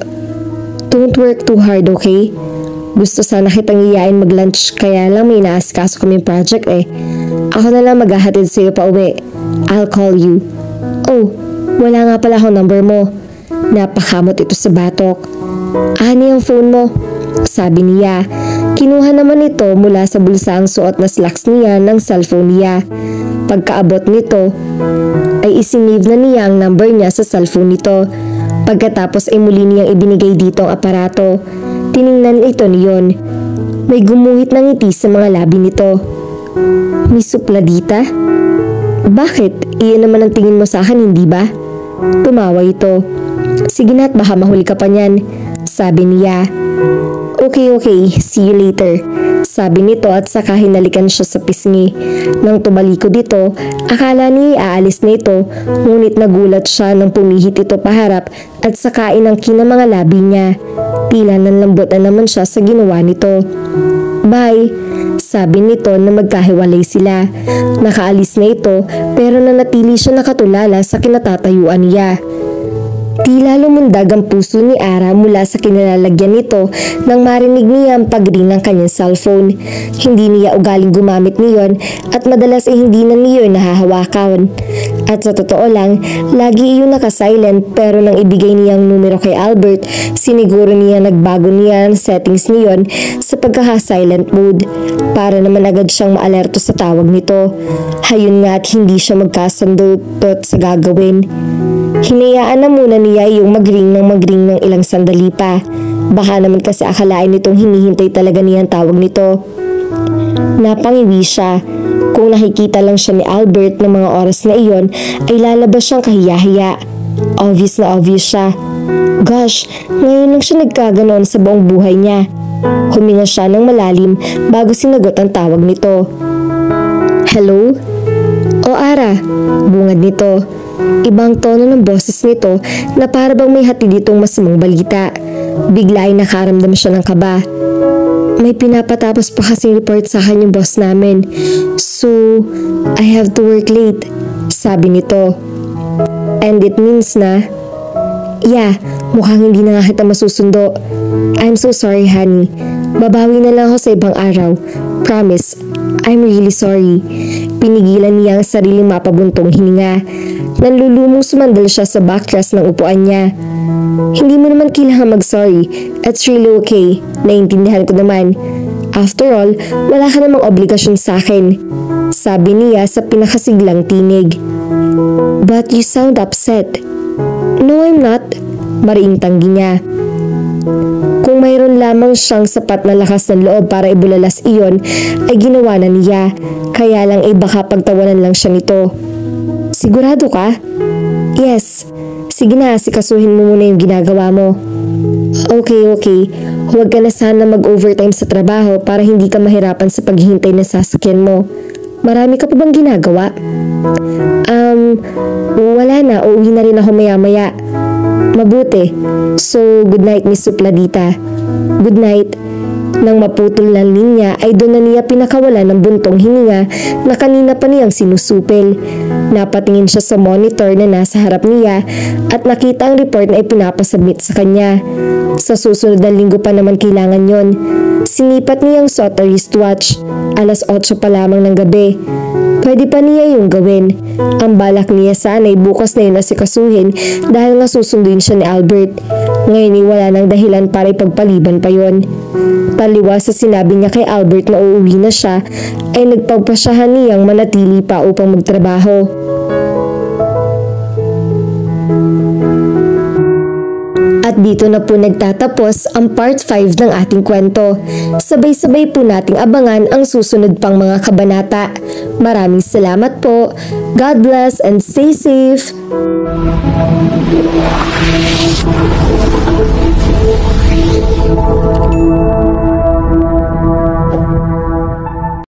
Don't work too hard, okay? Gusto sana kitang iyain mag-lunch kaya lang may inaasikaso kaming project eh. Ako na lang maghahatid sa'yo pa uwi. I'll call you. Oh, wala nga pala akong number mo. Napakamot ito sa batok. Ani ang phone mo? Sabi niya. Kinuha naman ito mula sa bulsa ang suot na slacks niya ng cellphone niya. Pagkaabot nito, ay isinave na niya ang number niya sa cellphone nito. Pagkatapos ay muli niyang ibinigay dito ang aparato. Tiningnan ito niyon. May gumuhit ng ngiti sa mga labi nito. Miss Supladita? Bakit? Iyan naman ang tingin mo sa akin, hindi ba? Tumawa ito. Sige na at baka mahuli ka pa niyan, sabi niya. Okay, see you later, sabi nito at saka hinalikan siya sa pisngi. Nang tumalikod dito, akala niya aalis na ito, ngunit nagulat siya nang pumihit ito paharap at saka inangkin ang mga labi niya. Tila nanlambot na naman siya sa ginawa nito. Bye, sabi nito na magkahiwalay sila. Nakaalis na ito pero nanatili siya nakatulala sa kinatatayuan niya. Tila lumundag ang puso ni Ara mula sa kinalalagyan nito nang marinig niya ang pag-ring ng kanyang cellphone. Hindi niya ugaling gumamit niyon at madalas ay hindi na niyon nahahawakan. At sa totoo lang, lagi iyon naka-silent pero nang ibigay niya ang numero kay Albert, siniguro niya nagbago niya ang settings niyon sa pagkaka-silent mode para naman agad siyang maalerto sa tawag nito. Hayun nga at hindi siya magkasandutot sa gagawin. Hinayaan na muna niya yung magring ng ilang sandali pa. Baka naman kasi akalain nitong hinihintay talaga niya ang tawag nito. Napangiwi siya. Kung nakikita lang siya ni Albert ng mga oras na iyon, ay lalabas siyang kahiya-hiya. Obvious na obvious siya. Gosh, ngayon lang siya nagkaganon sa buong buhay niya. Huminga siya ng malalim bago sinagot ang tawag nito. Hello? O Ara, bungad nito. Ibang tono ng boses nito na para bang may hatid ditong masamang balita. Bigla ay nakaramdam siya ng kaba. May pinapatapos pa kasing report sa akin yung boss namin. So, I have to work late, sabi nito. And it means na, yeah, mukhang hindi na nga kita masusundo. I'm so sorry, honey. Babawi na lang ako sa ibang araw. Promise, I'm really sorry. Pinigilan niya ang sariling mapabuntong hininga. Nanlulumong sumandal siya sa backrest ng upuan niya. Hindi mo naman kailangan mag-sorry. It's really okay. Naiintindihan ko naman. After all, wala ka namang obligasyon sa akin, sabi niya sa pinakasiglang tinig. But you sound upset. No, I'm not. Mariing tanggi niya. Kung mayroon lamang siyang sapat na lakas ng loob para ibulalas iyon, ay ginawa na niya. Kaya lang ay baka pagtawanan lang siya nito. Sigurado ka? Yes. Sige na, sikasuhin mo muna yung ginagawa mo. Okay. Huwag ka na sana mag-overtime sa trabaho para hindi ka mahirapan sa paghihintay ng sasakyan mo. Marami ka pa bang ginagawa? Wala na. Uuwi na rin ako maya-maya. Mabuti. So, good night, Miss Supladita. Good night. Nang maputol ng linya ay doon na niya pinakawala ng buntong hininga na kanina pa niyang sinusupil. Napatingin siya sa monitor na nasa harap niya at nakita ang report na ipinapasubmit sa kanya. Sa susunod na linggo pa naman kailangan yon. Sinipat niyang suot ang wristwatch. 8:00 pa lamang ng gabi. Pwede pa niya yung gawin. Ang balak niya sana ay bukas na yun asikasuhin dahil nga susunduin siya ni Albert. Ngayon ay wala nang dahilan para ipagpaliban pa yon. Taliwas sa sinabi niya kay Albert na uuwi na siya, ay nagpagpasyahan niyang manatili pa upang magtrabaho. At dito na po nagtatapos ang part 5 ng ating kwento. Sabay-sabay po nating abangan ang susunod pang mga kabanata. Maraming salamat po. God bless and stay safe.